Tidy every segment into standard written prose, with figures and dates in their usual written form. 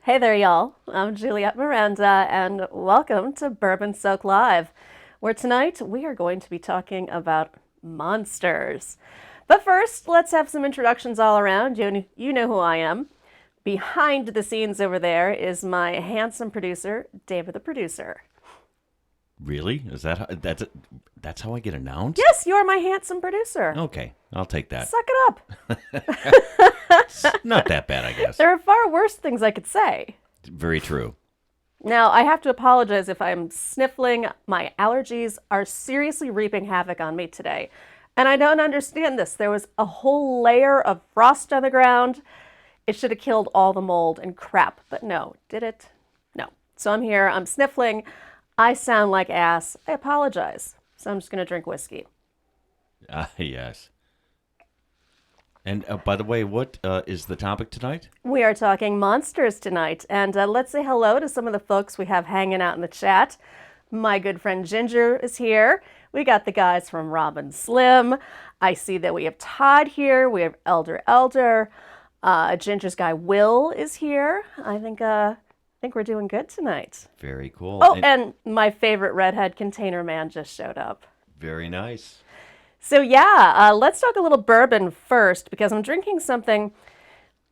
Hey there, y'all. I'm Juliette Miranda, and welcome to Bourbon Soak Live, where tonight we are going to be talking about monsters. But first, let's have some introductions all around. You know who I am. Behind the scenes over there is my handsome producer, David the producer. Really? That's how I get announced? Yes, you're my handsome producer. Okay, I'll take that. Suck it up. It's not that bad, I guess. There are far worse things I could say. Very true. Now, I have to apologize if I'm sniffling. My allergies are seriously reaping havoc on me today. And I don't understand this. There was a whole layer of frost on the ground. It should have killed all the mold and crap. But no, did it? No. So I'm here, I'm sniffling. I sound like ass. I apologize. So I'm just going to drink whiskey. Yes. And by the way, what is the topic tonight? We are talking monsters tonight. And let's say hello to some of the folks we have hanging out in the chat. My good friend Ginger is here. We got the guys from Robin Slim. I see that we have Todd here. We have Elder. Ginger's guy Will is here. I think we're doing good tonight. Very cool. Oh, and my favorite redhead container man just showed up. Very nice. So yeah, let's talk a little bourbon first because I'm drinking something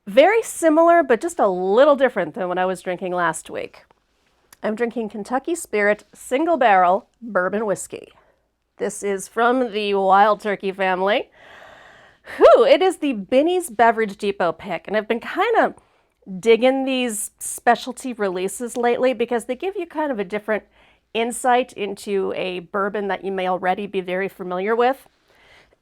very similar but just a little different than what I was drinking last week. I'm drinking Kentucky Spirit Single Barrel Bourbon Whiskey. This is from the Wild Turkey family. It is the Binny's Beverage Depot pick, and I've been kind of digging these specialty releases lately because they give you kind of a different insight into a bourbon that you may already be very familiar with.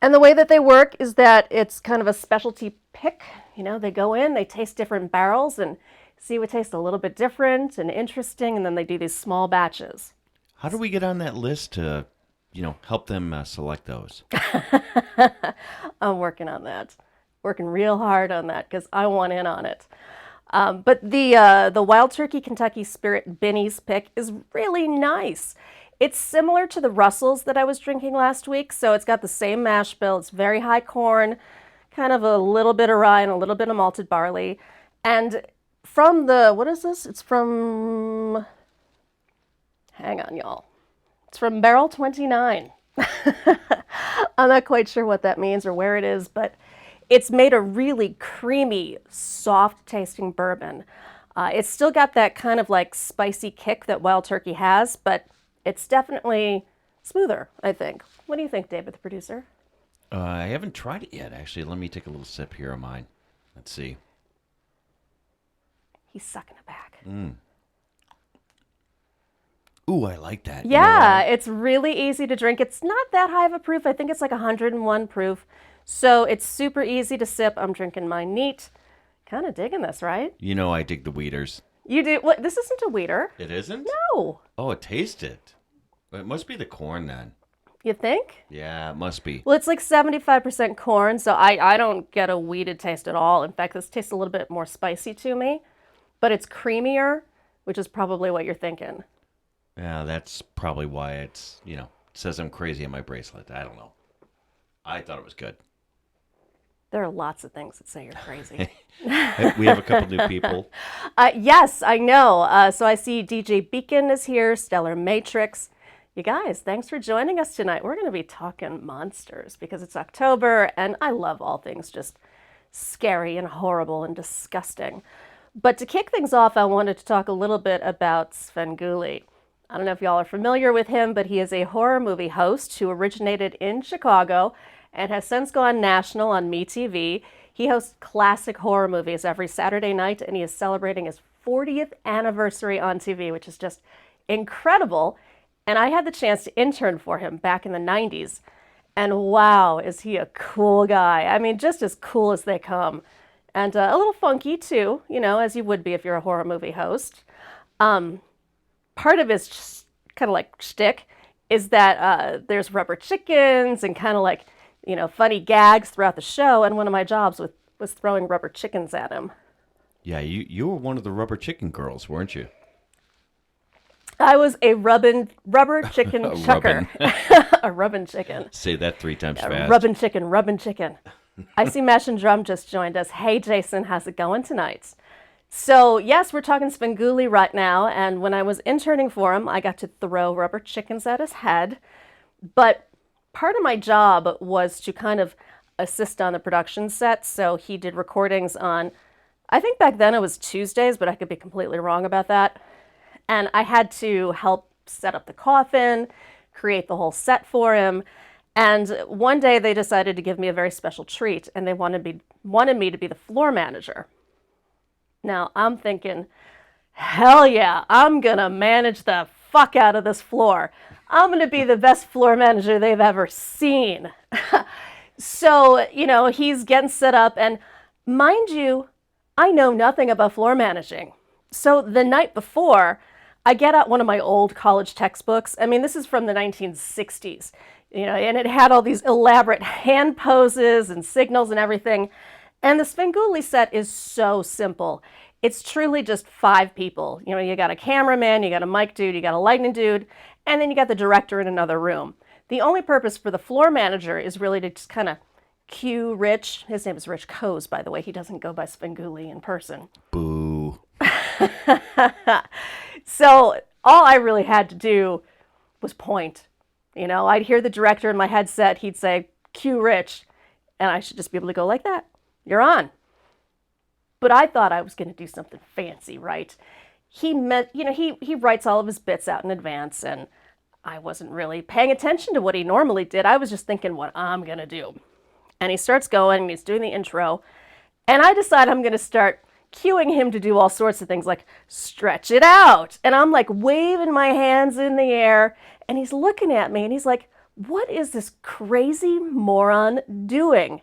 And the way that they work is that it's kind of a specialty pick. You know, they go in, they taste different barrels and see what tastes a little bit different and interesting, and then they do these small batches. How do we get on that list to, help them select those? I'm working on that. Working real hard on that because I want in on it. But the Wild Turkey Kentucky Spirit Binny's pick is really nice. It's similar to the Russells that I was drinking last week, so it's got the same mash bill. It's very high corn, kind of a little bit of rye and a little bit of malted barley. And from what is this? It's from, hang on, y'all. It's from Barrel 29. I'm not quite sure what that means or where it is, but it's made a really creamy, soft-tasting bourbon. It's still got that kind of like spicy kick that Wild Turkey has, but it's definitely smoother, I think. What do you think, David, the producer? I haven't tried it yet, actually. Let me take a little sip here of mine. Let's see. He's sucking it back. Ooh, I like that. Yeah, it's really easy to drink. It's not that high of a proof. I think it's like 101 proof. So it's super easy to sip. I'm drinking mine neat. Kind of digging this, right? I dig the Weeders. You do? What? This isn't a weeder. It isn't? No. Oh, it tasted. It must be the corn then. You think? Yeah, it must be. Well, it's like 75% corn, so I don't get a weeded taste at all. In fact, this tastes a little bit more spicy to me, but it's creamier, which is probably what you're thinking. Yeah, that's probably why it says I'm crazy on my bracelet. I don't know. I thought it was good. There are lots of things that say you're crazy. We have a couple new people. Yes, I know. So I see DJ Beacon is here, Stellar Matrix. You guys, thanks for joining us tonight. We're going to be talking monsters because it's October, and I love all things just scary and horrible and disgusting. But to kick things off, I wanted to talk a little bit about Svengoolie. I don't know if y'all are familiar with him, but he is a horror movie host who originated in Chicago and has since gone national on MeTV. He hosts classic horror movies every Saturday night, and he is celebrating his 40th anniversary on TV, which is just incredible. And I had the chance to intern for him back in the 90s. And wow, is he a cool guy. I mean, just as cool as they come. And a little funky too, as you would be if you're a horror movie host. Part of his kind of like shtick is that there's rubber chickens and kind of like, funny gags throughout the show. And one of my jobs was throwing rubber chickens at him. Yeah, you were one of the rubber chicken girls, weren't you? I was a rubber chicken chucker. A rubbin' chicken. Say that 3 times fast. Rubbin' chicken. I see Mash and Drum just joined us. Hey, Jason, how's it going tonight? So, yes, we're talking Svengoolie right now. And when I was interning for him, I got to throw rubber chickens at his head. But part of my job was to kind of assist on the production set. So he did recordings on, I think back then it was Tuesdays, but I could be completely wrong about that. And I had to help set up the coffin, create the whole set for him. And one day they decided to give me a very special treat, and they wanted me to be the floor manager. Now I'm thinking, hell yeah, I'm gonna manage the fuck out of this floor. I'm gonna be the best floor manager they've ever seen. So, he's getting set up, and mind you, I know nothing about floor managing. So the night before, I get out one of my old college textbooks. I mean, this is from the 1960s, and it had all these elaborate hand poses and signals and everything. And the Svengoolie set is so simple. It's truly just 5 people. You got a cameraman, you got a mic dude, you got a lighting dude, and then you got the director in another room. The only purpose for the floor manager is really to just kind of cue Rich. His name is Rich Coase, by the way. He doesn't go by Svengoolie in person. Boo. So all I really had to do was point. I'd hear the director in my headset. He'd say, cue Rich. And I should just be able to go like that. You're on. But I thought I was going to do something fancy, right? He writes all of his bits out in advance, and I wasn't really paying attention to what he normally did. I was just thinking what I'm going to do. And he starts going, and he's doing the intro, and I decide I'm going to start cueing him to do all sorts of things like stretch it out. And I'm like waving my hands in the air, and he's looking at me, and he's like, what is this crazy moron doing?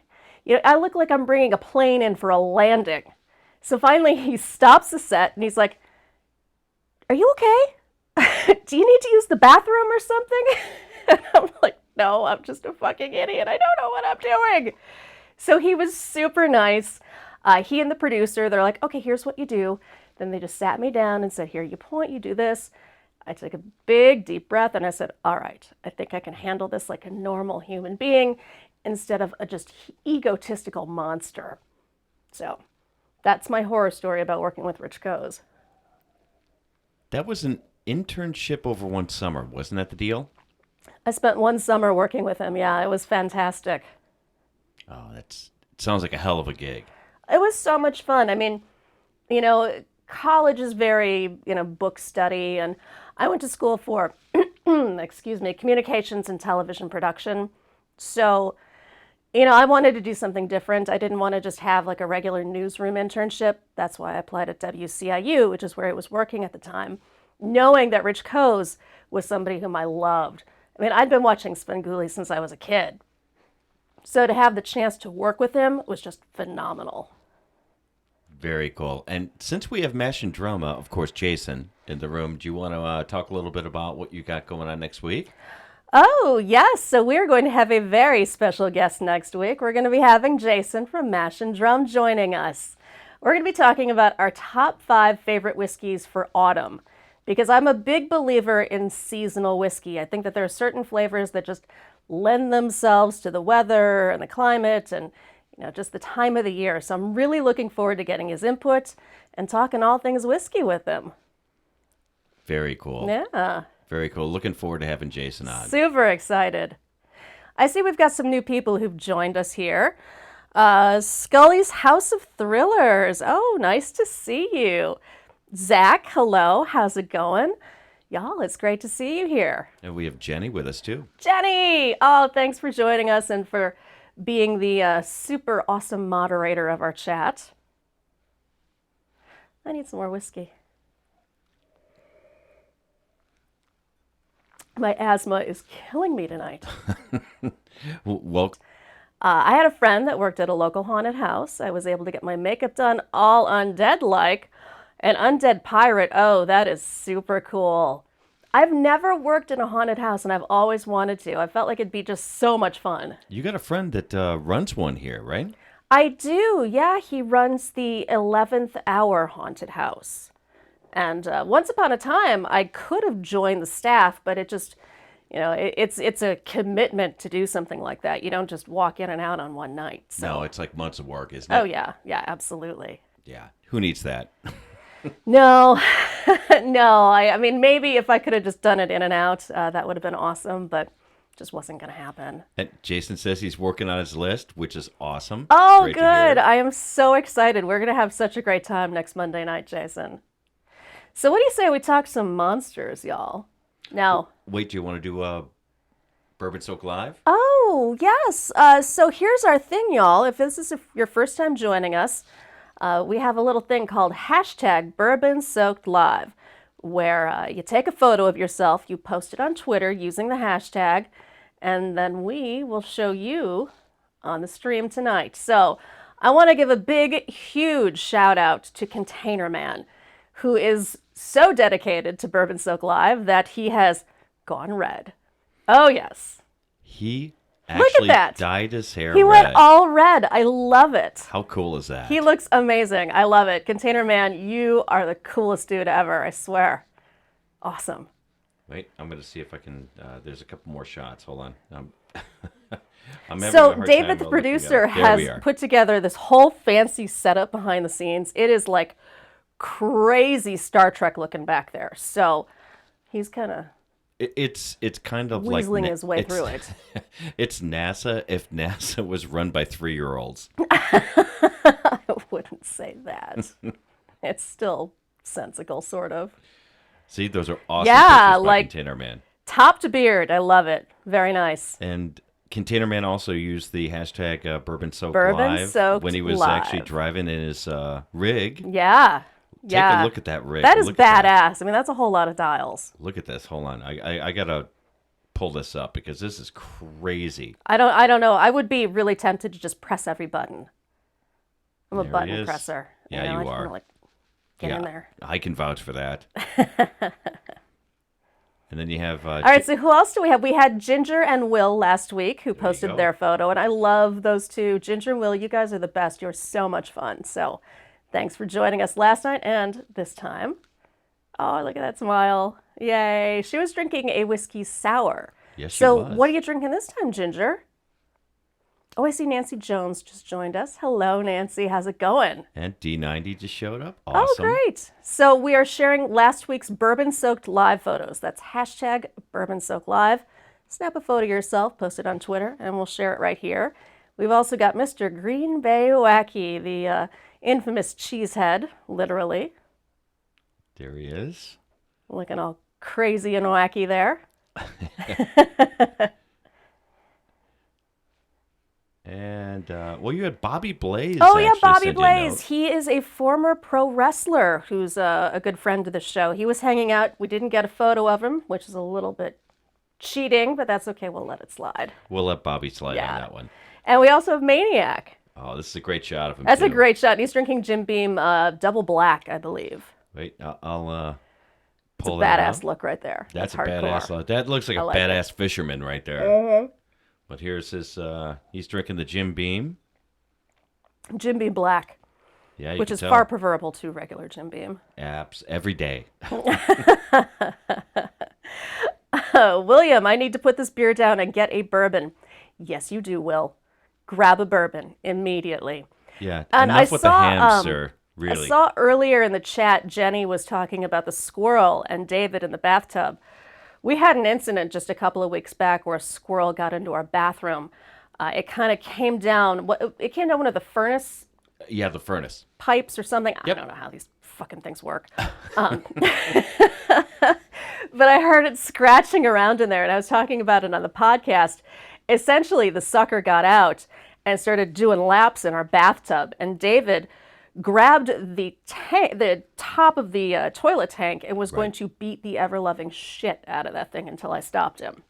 I look like I'm bringing a plane in for a landing. So finally he stops the set and he's like, are you okay? Do you need to use the bathroom or something? And I'm like, no, I'm just a fucking idiot. I don't know what I'm doing. So he was super nice. He and the producer, they're like, okay, here's what you do. Then they just sat me down and said, here, you point, you do this. I took a big, deep breath and I said, all right, I think I can handle this like a normal human being instead of a just egotistical monster. So that's my horror story about working with Rich Coase. That was an internship over one summer. Wasn't that the deal? I spent one summer working with him. Yeah, it was fantastic. Oh, it sounds like a hell of a gig. It was so much fun. I mean, college is very, book study, and I went to school for, communications and television production. So, I wanted to do something different. I didn't want to just have like a regular newsroom internship. That's why I applied at WCIU, which is where I was working at the time, knowing that Rich Coase was somebody whom I loved. I mean, I'd been watching Svengoolie since I was a kid. So to have the chance to work with him was just phenomenal. Very cool. And since we have Mash and Drama, of course, Jason in the room, do you want to talk a little bit about what you got going on next week? Oh, yes. So we're going to have a very special guest next week. We're going to be having Jason from Mash and Drum joining us. We're going to be talking about our top 5 favorite whiskeys for autumn, because I'm a big believer in seasonal whiskey. I think that there are certain flavors that just lend themselves to the weather and the climate and just the time of the year. So I'm really looking forward to getting his input and talking all things whiskey with him. Very cool. Yeah. Very cool. Looking forward to having Jason on. Super excited. I see we've got some new people who've joined us here. Scully's House of Thrillers. Oh, nice to see you. Zach, hello. How's it going? Y'all, it's great to see you here. And we have Jenny with us, too. Jenny! Oh, thanks for joining us and for being the super awesome moderator of our chat. I need some more whiskey. My asthma is killing me tonight. Well, I had a friend that worked at a local haunted house. I was able to get my makeup done all undead-like. An undead pirate, oh, that is super cool. I've never worked in a haunted house, and I've always wanted to. I felt like it'd be just so much fun. You got a friend that runs one here, right? I do, yeah. He runs the 11th Hour Haunted House. And once upon a time, I could have joined the staff, but it just, it's a commitment to do something like that. You don't just walk in and out on one night. So. No, it's like months of work, isn't it? Oh, yeah. Yeah, absolutely. Yeah. Who needs that? No, no. I mean, maybe if I could have just done it in and out, that would have been awesome, but just wasn't going to happen. And Jason says he's working on his list, which is awesome. Oh, Great to good. hear. I am so excited. We're going to have such a great time next Monday night, Jason. So what do you say we talk some monsters, y'all? Now, Wait, do you want to do Bourbon Soak Live? oh, yes. So here's our thing, y'all. If this is your first time joining us, we have a little thing called hashtag Bourbon Soaked Live, where you take a photo of yourself, you post it on Twitter using the hashtag, and then we will show you on the stream tonight. So I want to give a big, huge shout out to Container Man, who is so dedicated to Bourbon Soak Live that he has gone red. Oh, yes. He Look at actually that. dyed his hair He red. went all red. I love it. How cool is that? He looks amazing. I love it. Container Man, you are the coolest dude ever, I swear. Awesome. Wait, I'm going to see if I can. There's a couple more shots. Hold on. I'm having a So hard David, time the looking producer, up. There we has are. put together this whole fancy setup behind the scenes. It is like crazy Star Trek looking back there. So he's kind of It's kind of like weaseling his way through it. It's NASA if NASA was run by 3-year-olds. I wouldn't say that. It's still sensical, sort of. See, those are awesome Yeah, pictures by like- Container Man. Top to beard. I love it. Very nice. And Container Man also used the hashtag Bourbon Soaked Bourbon Live Soaked when he was Live. actually driving in his rig. Yeah. Take Yeah. a look at that rig. That is Look at that. badass. I mean, that's a whole lot of dials. Look at this. Hold on. I gotta pull this up because this is crazy. I don't know. I would be really tempted to just press every button. I'm a There he button is. presser. Yeah, I you just are. wanna, like, get in there. I can vouch for that. And then you have All right, so who else do we have? We had Ginger and Will last week who posted go. their photo, and I love those two. Ginger and Will, you guys are the best. You're so much fun. So thanks for joining us last night and this time. Oh, look at that smile. Yay. She was drinking a whiskey sour. Yes, she So was. what are you drinking this time, Ginger? Oh, I see Nancy Jones just joined us. Hello, Nancy. How's it going? And D90 just showed up. Oh, Awesome. great. So we are sharing last week's Bourbon Soaked Live photos. That's hashtag Bourbon Soaked Live. Snap a photo of yourself, post it on Twitter, and we'll share it right here. We've also got Mr. Green Bay Wacky, the infamous cheesehead, literally. There he is. Looking all crazy and wacky there. And, well, you had Bobby Blaze. Oh, yeah, actually Bobby send you a Blaze. note. He is a former pro wrestler who's a good friend of the show. He was hanging out. We didn't get a photo of him, which is a little bit cheating, but that's okay. We'll let it slide. We'll let Bobby slide Yeah. on that one. And we also have Maniac. Oh, this is a great shot of him, That's a too. great shot. He's drinking Jim Beam Double Black, I believe. Wait, I'll It's a pull that badass up. look right there. That's a hardcore. badass look. That looks like a like it. badass fisherman right there. But here's his, he's drinking the Jim Beam. Jim Beam Black, Yeah, you which can is tell. far preferable to regular Jim Beam. Apps every day. William, I need to put this beer down and get a bourbon. Yes, you do, Will. Grab a bourbon immediately. Yeah, And enough I with saw, the ham, sir. I Really. saw earlier in the chat, Jenny was talking about the squirrel and David in the bathtub. We had an incident just a couple of weeks back where a squirrel got into our bathroom. It kind of came down. It came down one of the furnace Yeah, the furnace. pipes or something. Yep. I don't know how these fucking things work. But I heard it scratching around in there, and I was talking about it on the podcast. Essentially, the sucker got out and started doing laps in our bathtub, and David grabbed the top of the toilet tank and was going to beat the ever-loving shit out of that thing until I stopped him.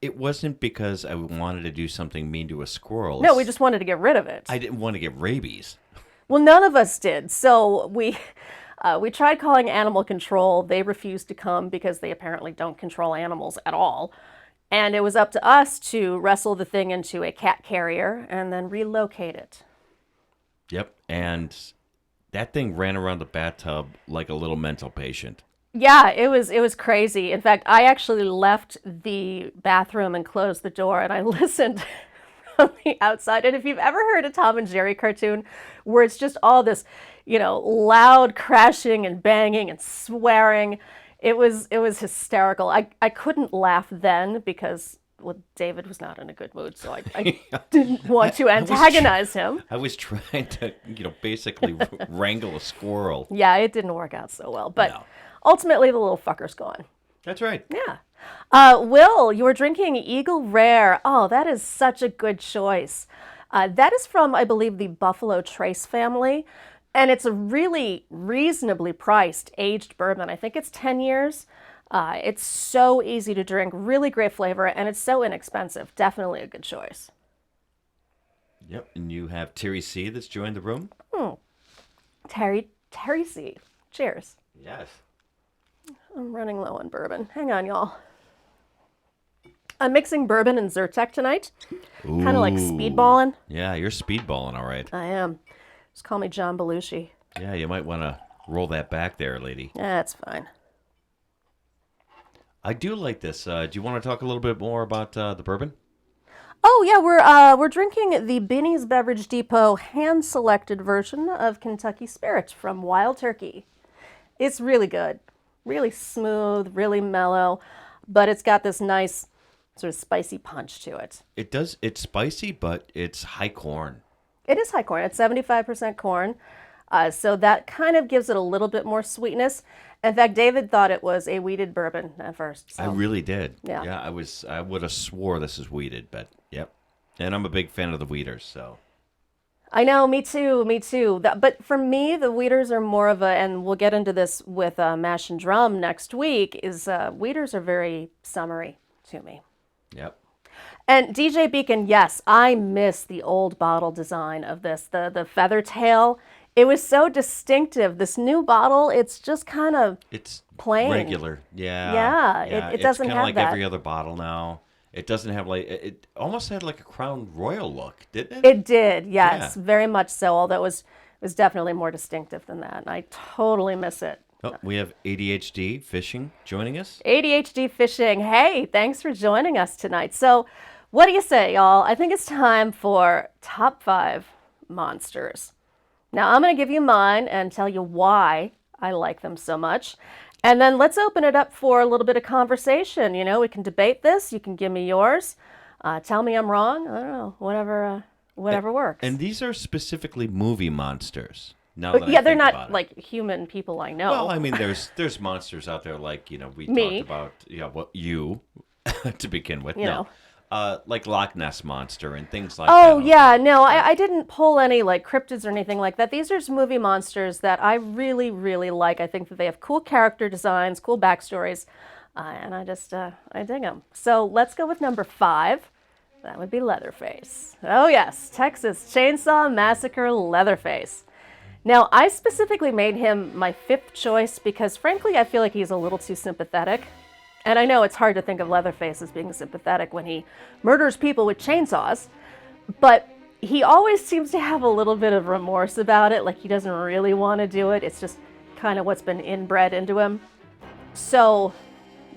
It wasn't because I wanted to do something mean to a squirrel. No, we just wanted to get rid of it. I didn't want to get rabies. Well, none of us did. So we tried calling animal control. They refused to come because they apparently don't control animals at all. And it was up to us to wrestle the thing into a cat carrier and then relocate it. Yep, and that thing ran around the bathtub like a little mental patient. Yeah, it was crazy. In fact, I actually left the bathroom and closed the door, and I listened from the outside. And if you've ever heard a Tom and Jerry cartoon where it's just all this, loud crashing and banging and swearing. It was hysterical. I couldn't laugh then because David was not in a good mood, so I didn't want to antagonize him. I was trying to, basically wrangle a squirrel. Yeah, it didn't work out so well, but No. ultimately the little fucker's gone. That's right. Yeah. Will, you were drinking Eagle Rare. Oh, that is such a good choice. That is from, I believe, the Buffalo Trace family, and it's a really reasonably priced aged bourbon. I think it's 10 years. It's so easy to drink, really great flavor, and it's so inexpensive. Definitely a good choice. Yep, and you have Terry C. that's joined the room. Terry C. Cheers. Yes. I'm running low on bourbon. Hang on, y'all. I'm mixing bourbon and Zyrtec tonight. Kind of like speedballing. Yeah, you're speedballing, all right. I am. Just call me John Belushi. Yeah, you might want to roll that back there, lady. That's fine. I do like this. Do you want to talk a little bit more about the bourbon? Oh yeah, we're drinking the Binny's Beverage Depot hand-selected version of Kentucky Spirit from Wild Turkey. It's really good, really smooth, really mellow, but it's got this nice sort of spicy punch to it. It does. It's spicy, but it's high corn. It is high corn. It's 75% corn, so that kind of gives it a little bit more sweetness. In fact, David thought it was a wheated bourbon at first. So. I really did. Yeah. Yeah, I would have swore this is wheated, but yep. And I'm a big fan of the wheaters, so. I know, me too. But for me, the wheaters are more of and we'll get into this with Mash and Drum next week, is wheaters are very summery to me. Yep. And DJ Beacon, yes, I miss the old bottle design of this, the feather tail. It was so distinctive. This new bottle, it's just kind of plain. Regular. Yeah. Yeah, it doesn't have that. It's kind of like every other bottle now. It doesn't have it almost had like a Crown Royal look, didn't it? It did, yes, Yeah. very much so, although it was definitely more distinctive than that. And I totally miss it. Oh, we have ADHD Fishing joining us. ADHD Fishing, hey, thanks for joining us tonight. So what do you say, y'all? I think it's time for top 5 monsters. Now, I'm going to give you mine and tell you why I like them so much. And then let's open it up for a little bit of conversation. We can debate this. You can give me yours. Tell me I'm wrong. I don't know. Whatever works. And these are specifically movie monsters. Now that yeah, I they're think not about it. like human people I know. Well, I mean, there's monsters out there like, we Me. talked about, you to begin with. You know. Like Loch Ness Monster and things like Oh, that. yeah. No, I didn't pull any like cryptids or anything like that. These are just movie monsters that I really, really like. I think that they have cool character designs, cool backstories, and I dig them. So let's go with number 5. That would be Leatherface. Oh, yes. Texas Chainsaw Massacre Leatherface. Now, I specifically made him my 5th choice because, frankly, I feel like he's a little too sympathetic. And I know it's hard to think of Leatherface as being sympathetic when he murders people with chainsaws, but he always seems to have a little bit of remorse about it, like he doesn't really want to do it. It's just kind of what's been inbred into him. So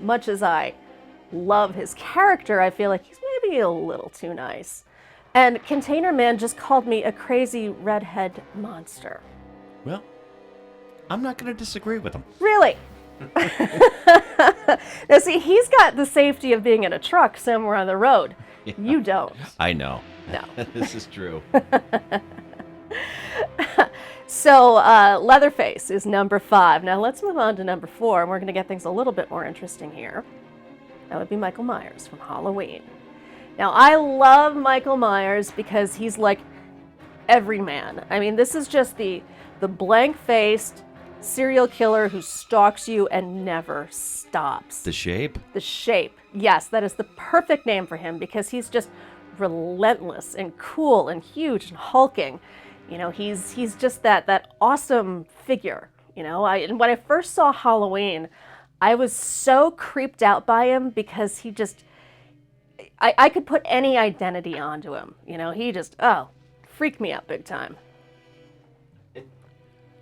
much as I love his character, I feel like he's maybe a little too nice. And Container Man just called me a crazy redhead monster. Well, I'm not going to disagree with him. Really? Now, see, he's got the safety of being in a truck somewhere on the road. Yeah. You don't. I know. No. This is true. So, Leatherface is number 5. Now, let's move on to number 4, and we're going to get things a little bit more interesting here. That would be Michael Myers from Halloween. Now, I love Michael Myers because he's like every man. I mean, this is just the blank-faced serial killer who stalks you and never stops. The Shape? The Shape. Yes, that is the perfect name for him because he's just relentless and cool and huge and hulking. He's just that awesome figure. And when I first saw Halloween, I was so creeped out by him because he just, I could put any identity onto him. He just, freaked me out big time.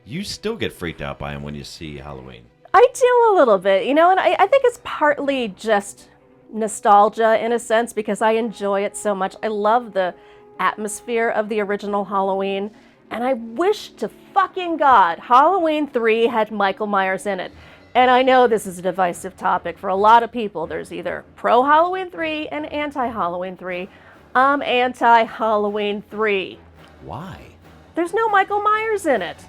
You still get freaked out by him when you see Halloween. I do a little bit, and I think it's partly just nostalgia in a sense because I enjoy it so much. I love the atmosphere of the original Halloween. And I wish to fucking God Halloween 3 had Michael Myers in it. And I know this is a divisive topic for a lot of people. There's either pro-Halloween 3 and anti-Halloween 3. I'm anti-Halloween 3. Why? There's no Michael Myers in it.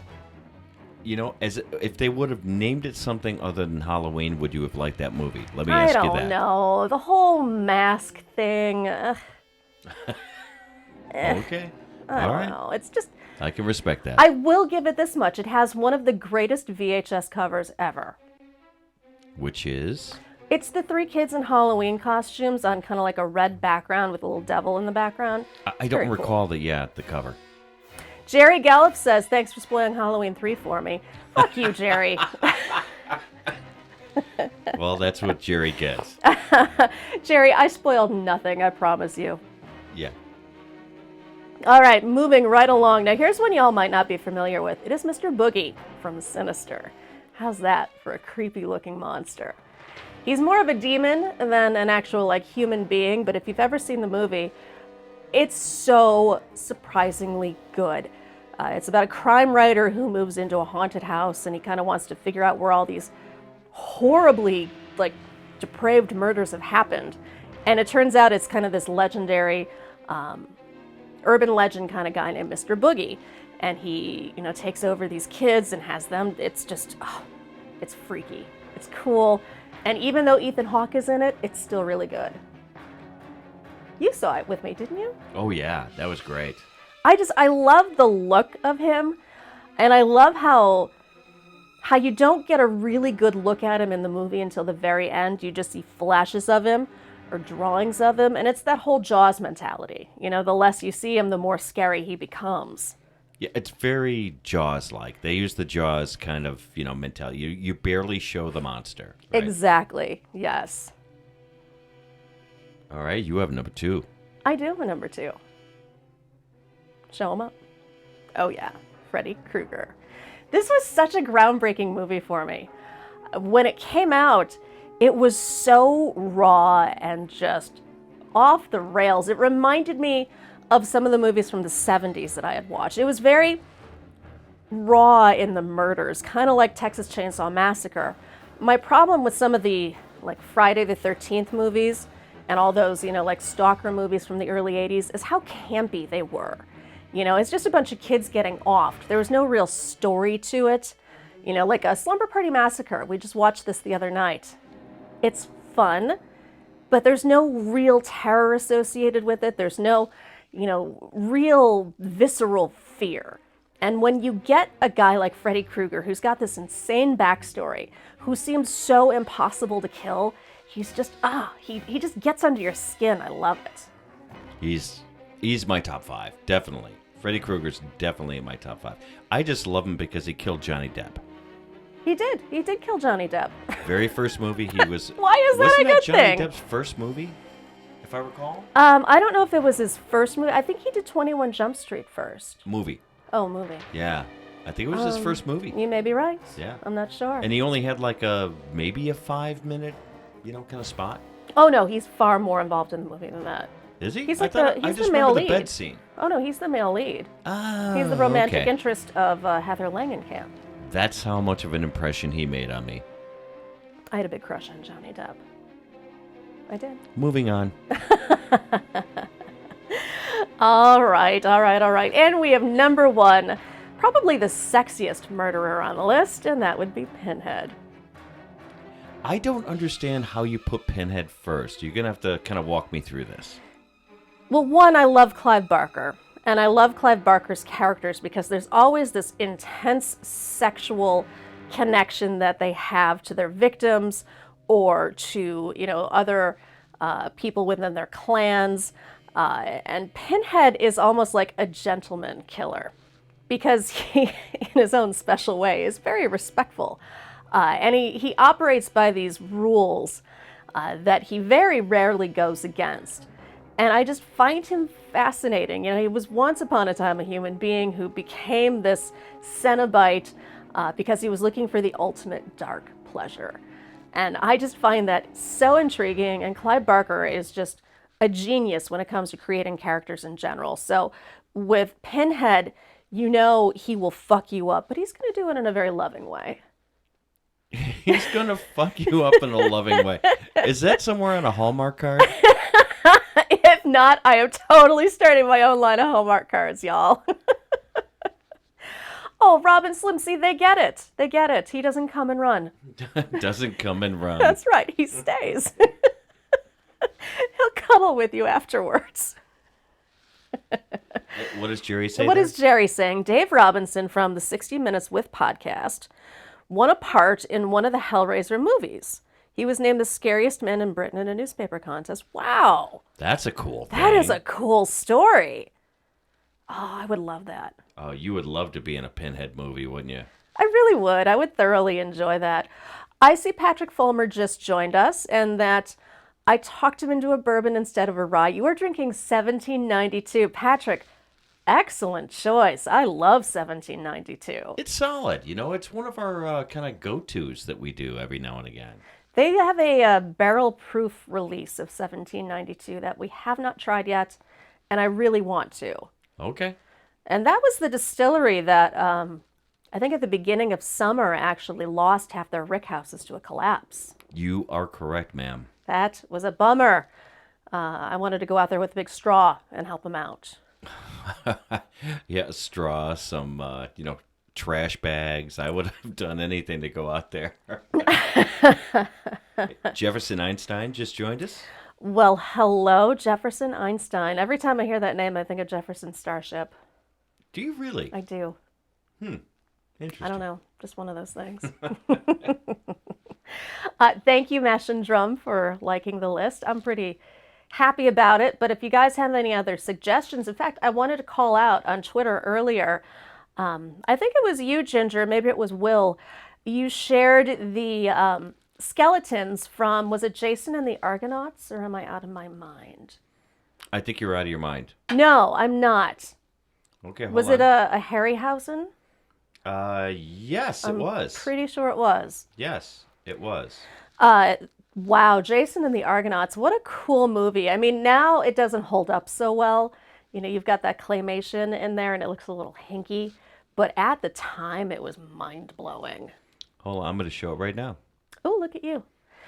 You know, if they would have named it something other than Halloween, would you have liked that movie? Let me ask you that. I don't know. The whole mask thing. Okay. I don't know. It's just... I can respect that. I will give it this much. It has one of the greatest VHS covers ever. Which is? It's the 3 kids in Halloween costumes on kind of like a red background with a little devil in the background. I don't recall the cover. Jerry Gallup says, thanks for spoiling Halloween 3 for me. Fuck you, Jerry. Well, that's what Jerry gets. Jerry, I spoiled nothing, I promise you. Yeah. All right, moving right along. Now, here's one y'all might not be familiar with. It is Mr. Boogie from Sinister. How's that for a creepy-looking monster? He's more of a demon than an actual, like, human being, but if you've ever seen the movie, it's so surprisingly good. It's about a crime writer who moves into a haunted house, and he kind of wants to figure out where all these horribly, like, depraved murders have happened. And it turns out it's kind of this legendary... urban legend kind of guy named Mr. Boogie, and he, takes over these kids and has them. It's just, it's freaky. It's cool. And even though Ethan Hawke is in it, it's still really good. You saw it with me, didn't you? Oh yeah, that was great. I love the look of him, and I love how you don't get a really good look at him in the movie until the very end. You just see flashes of him or drawings of him, and it's that whole Jaws mentality. The less you see him, the more scary he becomes. Yeah, it's very Jaws-like. They use the Jaws kind of, mentality. You barely show the monster. Right? Exactly, yes. All right, you have number 2. I do have a number 2. Show him up. Oh yeah, Freddy Krueger. This was such a groundbreaking movie for me. When it came out, it was so raw and just off the rails. It reminded me of some of the movies from the 70s that I had watched. It was very raw in the murders, kind of like Texas Chainsaw Massacre. My problem with some of the like Friday the 13th movies and all those, like stalker movies from the early 80s is how campy they were. It's just a bunch of kids getting offed. There was no real story to it. Like a Slumber Party Massacre. We just watched this the other night. It's fun, but there's no real terror associated with it. There's no, real visceral fear. And when you get a guy like Freddy Krueger, who's got this insane backstory, who seems so impossible to kill, he's just, he just gets under your skin. I love it. He's my top 5, definitely. Freddy Krueger's definitely in my top 5. I just love him because he killed Johnny Depp. He did kill Johnny Depp. Very first movie he was... Why is that a good thing? Wasn't that Johnny Depp's first movie, if I recall? I don't know if it was his first movie. I think he did 21 Jump Street first. Movie. Oh, movie. Yeah. I think it was his first movie. You may be right. Yeah. I'm not sure. And he only had like maybe a 5-minute, kind of spot. Oh, no, he's far more involved in the movie than that. Is he? He's I like just the male remember lead. the bed scene. Oh, no, he's the male lead. Oh, he's the romantic okay. interest of Heather Langenkamp. That's how much of an impression he made on me. I had a big crush on Johnny Depp. I did. Moving on. All right. And we have number 1, probably the sexiest murderer on the list, and that would be Pinhead. I don't understand how you put Pinhead first. You're going to have to kind of walk me through this. Well, 1, I love Clive Barker. And I love Clive Barker's characters because there's always this intense sexual connection that they have to their victims or to, other people within their clans. And Pinhead is almost like a gentleman killer because he, in his own special way, is very respectful. And he operates by these rules that he very rarely goes against. And I just find him fascinating. He was once upon a time a human being who became this Cenobite because he was looking for the ultimate dark pleasure. And I just find that so intriguing. And Clive Barker is just a genius when it comes to creating characters in general. So with Pinhead, you know he will fuck you up, but he's going to do it in a very loving way. He's going to fuck you up in a loving way. Is that somewhere on a Hallmark card? If not, I am totally starting my own line of Hallmark cards, y'all. Oh, Rob and Slim, see, they get it. They get it. He doesn't come and run. Doesn't come and run. That's right. He stays. He'll cuddle with you afterwards. What does Jerry say? What is Jerry saying? Dave Robinson from the 60 Minutes with podcast won a part in one of the Hellraiser movies. He was named the scariest man in Britain in a newspaper contest. Wow. That's a cool thing. That is a cool story. Oh, I would love that. Oh, you would love to be in a Pinhead movie, wouldn't you? I really would. I would thoroughly enjoy that. I see Patrick Fulmer just joined us, and that I talked him into a bourbon instead of a rye. You are drinking 1792. Patrick, excellent choice. I love 1792. It's solid. You know, it's one of our kind of go-tos that we do every now and again. They have a barrel-proof release of 1792 that we have not tried yet, and I really want to. Okay. And that was the distillery that I think at the beginning of summer actually lost half their rickhouses to a collapse. You are correct, ma'am. That was a bummer. I wanted to go out there with a big straw and help them out. Yeah, a straw, some, trash bags. I would have done anything to go out there. Jefferson Einstein just joined us. Well, hello, Jefferson Einstein. Every time I hear that name, I think of Jefferson Starship. Do you really? I do. Interesting. I don't know. Just one of those things. Thank you, Mash and Drum, for liking the list. I'm pretty happy about it. But if you guys have any other suggestions, in fact, I wanted to call out on Twitter earlier. I think it was you, Ginger. Maybe it was Will. You shared the skeletons from, was it Jason and the Argonauts, or am I out of my mind? I think you're out of your mind. No, I'm not. Okay, hold was on. it a Harryhausen? Yes, it was. Pretty sure it was. Yes, it was. Wow, Jason and the Argonauts, what a cool movie. I mean, now it doesn't hold up so well. You know, you've got that claymation in there and it looks a little hinky. But at the time, it was mind-blowing. Hold on, I'm going to show it right now. Oh, look at you.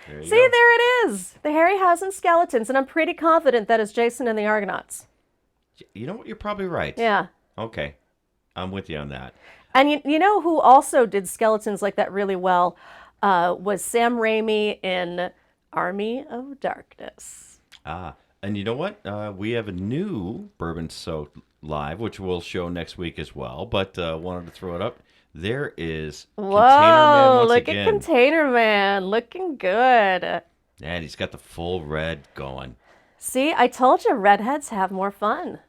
There you See, go. there it is. The Harryhausen skeletons. And I'm pretty confident that is Jason and the Argonauts. You know what? You're probably right. Yeah. Okay. I'm with you on that. And you know who also did skeletons like that really well was Sam Raimi in Army of Darkness. And you know what? We have a new Bourbon Soaked Live, which we'll show next week as well, but wanted to throw it up. There is Container Man once look again. at Container Man. Looking good. And he's got the full red going. See, I told you redheads have more fun.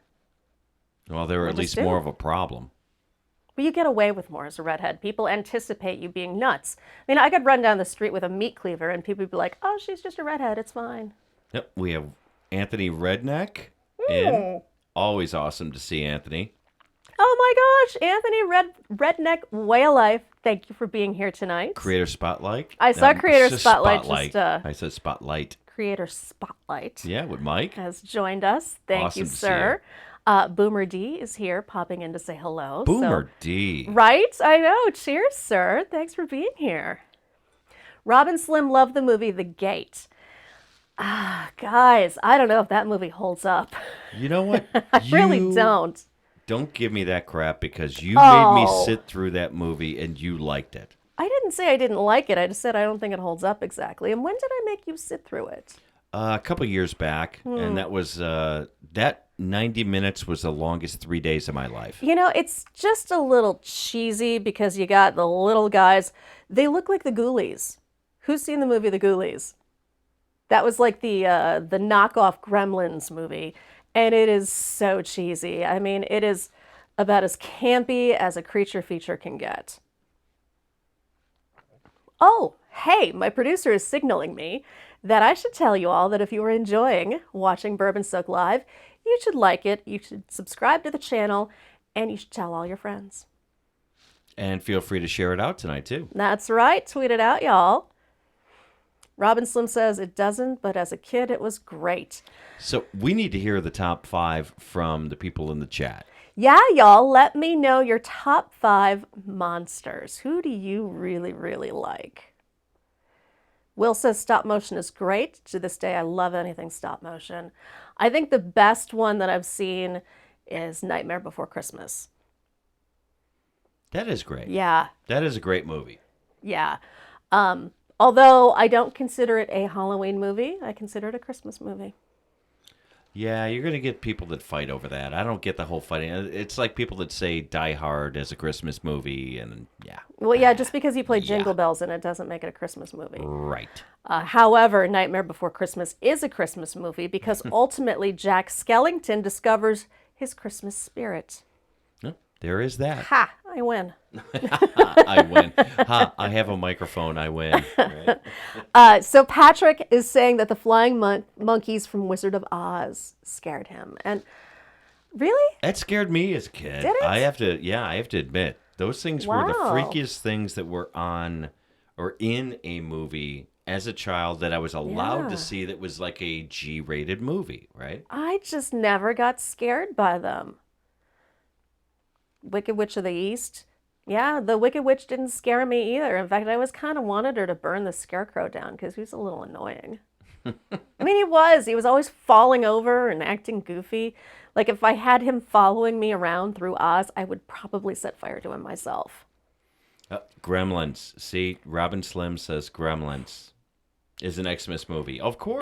Well, they're at just least do. more of a problem. But you get away with more as a redhead. People anticipate you being nuts. I mean, I could run down the street with a meat cleaver and people would be like, oh, she's just a redhead. It's fine. Yep, we have Anthony Redneck in. Always awesome to see Anthony. Oh my gosh, Anthony Redneck Way of Life. Thank you for being here tonight. Creator Spotlight. I saw Creator just Spotlight. I said Spotlight. Creator Spotlight. Yeah, with Mike. Has joined us. Thank Awesome you, to see sir. Boomer D is here, popping in to say hello. Boomer D. Right? I know. Cheers, sir. Thanks for being here. Robin Slim loved the movie The Gate. Guys, I don't know if that movie holds up. You know what? I really don't. Don't give me that crap because you made me Oh. sit through that movie and you liked it. I didn't say I didn't like it. I just said I don't think it holds up exactly. And when did I make you sit through it? A couple years back, and that was that 90 minutes was the longest 3 days of my life. You know, it's just a little cheesy because you got the little guys. They look like the Ghoulies. Who's seen the movie The Ghoulies? That was like the knockoff Gremlins movie, and it is so cheesy. I mean, it is about as campy as a creature feature can get. Oh, hey, my producer is signaling me that I should tell you all that if you are enjoying watching Bourbon Soaked Live, you should like it, you should subscribe to the channel, and you should tell all your friends. And feel free to share it out tonight, too. That's right. Tweet it out, y'all. Robin Slim says it doesn't, but as a kid, it was great. So we need to hear the top 5 from the people in the chat. Yeah, y'all, let me know your top 5 monsters. Who do you really, really like? Will says stop motion is great. To this day, I love anything stop motion. I think the best one that I've seen is Nightmare Before Christmas. That is great. Yeah. That is a great movie. Yeah. Although I don't consider it a Halloween movie, I consider it a Christmas movie. Yeah, you're going to get people that fight over that. I don't get the whole fighting. It's like people that say Die Hard as a Christmas movie, and yeah. Well, yeah, just because you play Jingle Bells in it doesn't make it a Christmas movie. Right. However, Nightmare Before Christmas is a Christmas movie because ultimately Jack Skellington discovers his Christmas spirit. There is that. Ha! I win. I win. Ha! I have a microphone. I win. Right? So Patrick is saying that the flying monkeys from Wizard of Oz scared him, and really, that scared me as a kid. Did it? I have to admit, those things were the Wow. freakiest things that were on or in a movie as a child that I was allowed to see. That was like a G-rated movie, right? I just never got scared by them. Wicked Witch of the East. Yeah, the Wicked Witch didn't scare me either. In fact, I always kind of wanted her to burn the scarecrow down because he was a little annoying. I mean, he was always falling over and acting goofy. Like, if I had him following me around through Oz, I would probably set fire to him myself. Gremlins. See, Robin Slim says Gremlins is an Xmas movie. Of course.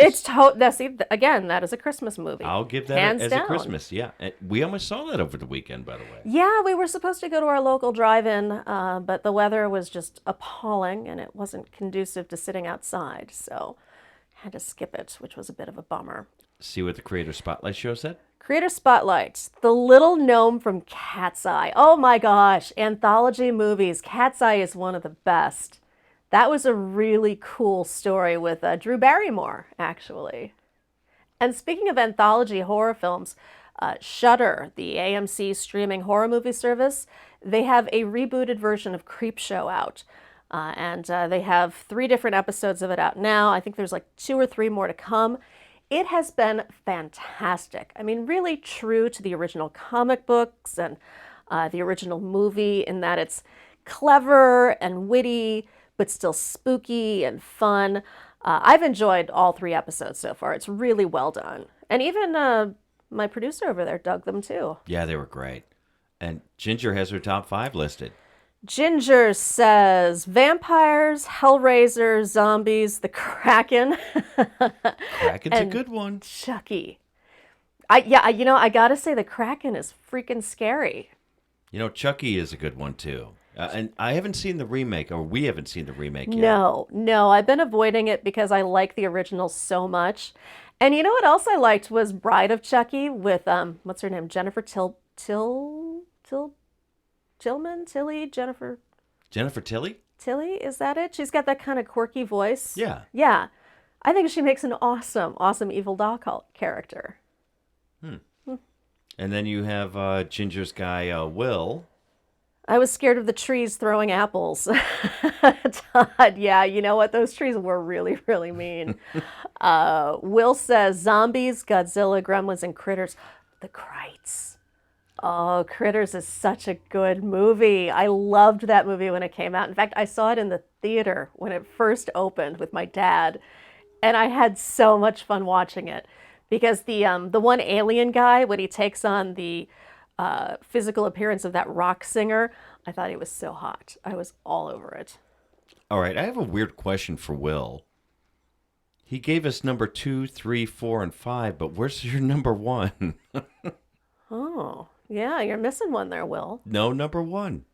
Again, that is a Christmas movie. I'll give that Hands as down. a Christmas, yeah. And we almost saw that over the weekend, by the way. Yeah, we were supposed to go to our local drive-in, but the weather was just appalling, and it wasn't conducive to sitting outside, so I had to skip it, which was a bit of a bummer. See what the Creator Spotlight show said? Creator Spotlight, The Little Gnome from Cat's Eye. Oh my gosh, anthology movies. Cat's Eye is one of the best. That was a really cool story with Drew Barrymore, actually. And speaking of anthology horror films, Shudder, the AMC streaming horror movie service, they have a rebooted version of Creepshow out. And they have 3 different episodes of it out now. I think there's like 2 or 3 more to come. It has been fantastic. I mean, really true to the original comic books and the original movie in that it's clever and witty, but still spooky and fun. I've enjoyed all 3 episodes so far. It's really well done. And even my producer over there dug them too. Yeah, they were great. And Ginger has her top 5 listed. Ginger says vampires, Hellraiser, zombies, the Kraken. Kraken's a good one. Chucky. I gotta say the Kraken is freaking scary. You know, Chucky is a good one too. And I haven't seen the remake, or we haven't seen the remake yet. No, I've been avoiding it because I like the original so much. And you know what else I liked was Bride of Chucky with what's her name? Jennifer Jennifer Tilly? Tilly, is that it? She's got that kind of quirky voice. Yeah. Yeah. I think she makes an awesome evil doll character. And then you have Ginger's guy, Will. I was scared of the trees throwing apples. Todd, yeah, you know what? Those trees were really, really mean. Will says zombies, Godzilla, Gremlins, and Critters. The Krites. Oh, Critters is such a good movie. I loved that movie when it came out. In fact, I saw it in the theater when it first opened with my dad, and I had so much fun watching it because the one alien guy, when he takes on the physical appearance of that rock singer, I thought he was so hot. I was all over it. All right, I have a weird question for Will. He gave us number 2, 3, 4, and 5, but where's your number 1? Oh, yeah, you're missing one there, Will. No, number 1.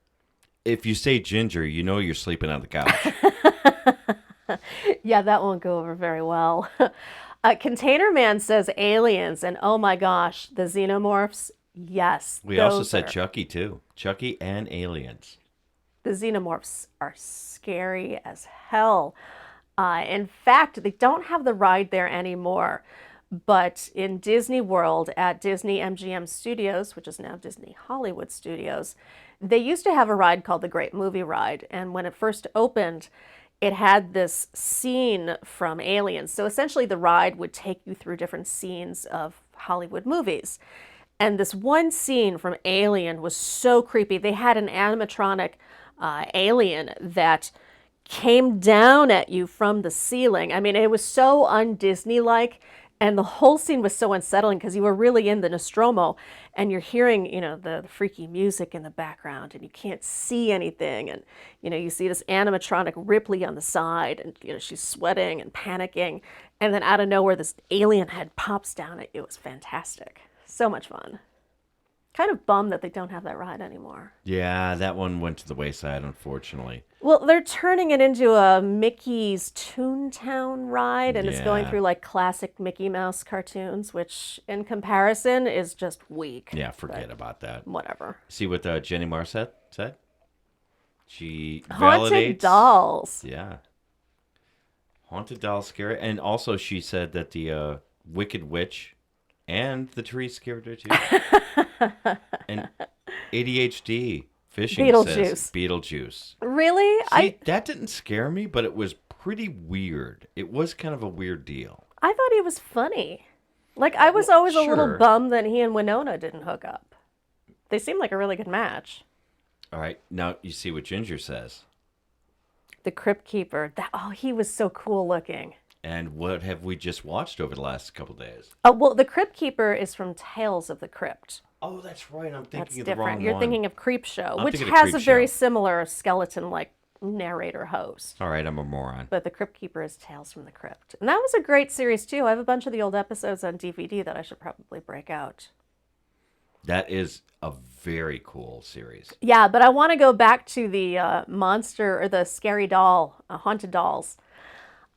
If you say Ginger, you know you're sleeping on the couch. Yeah, that won't go over very well. Container Man says aliens, and oh my gosh, the xenomorphs. Yes. We also said Chucky, too. Chucky and aliens. The xenomorphs are scary as hell. In fact, they don't have the ride there anymore. But in Disney World at Disney MGM Studios, which is now Disney Hollywood Studios, they used to have a ride called the Great Movie Ride. And when it first opened, it had this scene from Aliens. So essentially, the ride would take you through different scenes of Hollywood movies. And this one scene from Alien was so creepy. They had an animatronic alien that came down at you from the ceiling. I mean, it was so un-Disney-like, and the whole scene was so unsettling because you were really in the Nostromo, and you're hearing, the freaky music in the background, and you can't see anything, and, you see this animatronic Ripley on the side, and, she's sweating and panicking, and then out of nowhere, this alien head pops down at you. It was fantastic. So much fun. Kind of bummed that they don't have that ride anymore. Yeah, that one went to the wayside, unfortunately. Well, they're turning it into a Mickey's Toontown ride, and it's going Yeah. through like classic Mickey Mouse cartoons, which in comparison is just weak. Yeah, forget about that. Whatever. See what Jenny Marset said? She Haunted validates. dolls. Yeah. Haunted dolls scary. And also she said that the Wicked Witch and the tree scared her too. And ADHD fishing says Beetlejuice. Really? See, that didn't scare me, but it was pretty weird. It was kind of a weird deal. I thought he was funny. Like, I was always a little sure. bummed that he and Winona didn't hook up. They seemed like a really good match. All right, now you see what Ginger says. The Crypt Keeper. He was so cool looking. And what have we just watched over the last couple days? Oh, well, the Crypt Keeper is from Tales of the Crypt. Oh, that's right. I'm thinking That's of the different. wrong You're one. thinking of Creep Show, I'm which thinking of has a Creep very Show. similar skeleton-like narrator host. All right, I'm a moron. But the Crypt Keeper is Tales from the Crypt. And that was a great series, too. I have a bunch of the old episodes on DVD that I should probably break out. That is a very cool series. Yeah, but I want to go back to the monster or the scary doll, haunted dolls.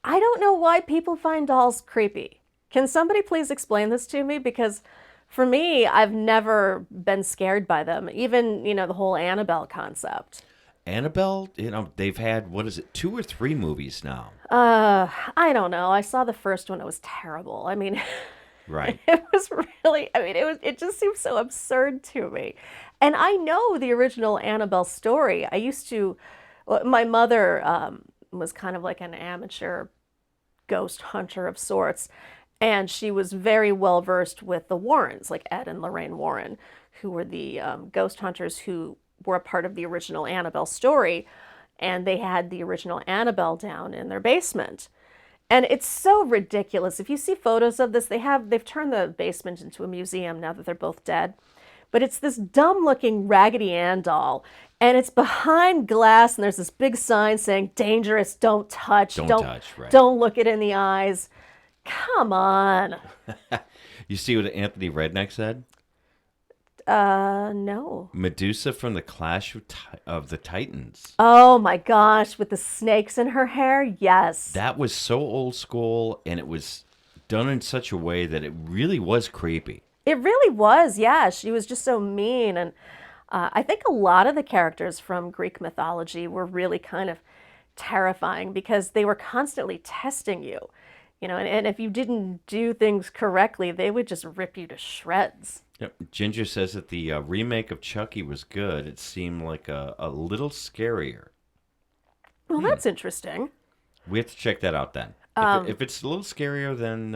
I don't know why people find dolls creepy. Can somebody please explain this to me? Because for me, I've never been scared by them. Even, the whole Annabelle concept. Annabelle, they've had, 2 or 3 movies now? I don't know. I saw the first one. It was terrible. I mean, Right. it was really, it just seems so absurd to me. And I know the original Annabelle story. My mother was kind of like an amateur ghost hunter of sorts. And she was very well versed with the Warrens, like Ed and Lorraine Warren, who were the ghost hunters who were a part of the original Annabelle story. And they had the original Annabelle down in their basement. And it's so ridiculous. If you see photos of this, they've turned the basement into a museum now that they're both dead. But it's this dumb-looking Raggedy Ann doll, and it's behind glass, and there's this big sign saying, "Dangerous, don't touch, Don't touch, right. Don't look it in the eyes." Come on. You see what Anthony Redneck said? No. Medusa from the Clash of the Titans. Oh my gosh, with the snakes in her hair? Yes. That was so old school, and it was done in such a way that it really was creepy. It really was, yeah. She was just so mean. And I think a lot of the characters from Greek mythology were really kind of terrifying because they were constantly testing you. And if you didn't do things correctly, they would just rip you to shreds. Yep. Ginger says that the remake of Chucky was good. It seemed like a little scarier. Well, that's interesting. We have to check that out then. If it's a little scarier, then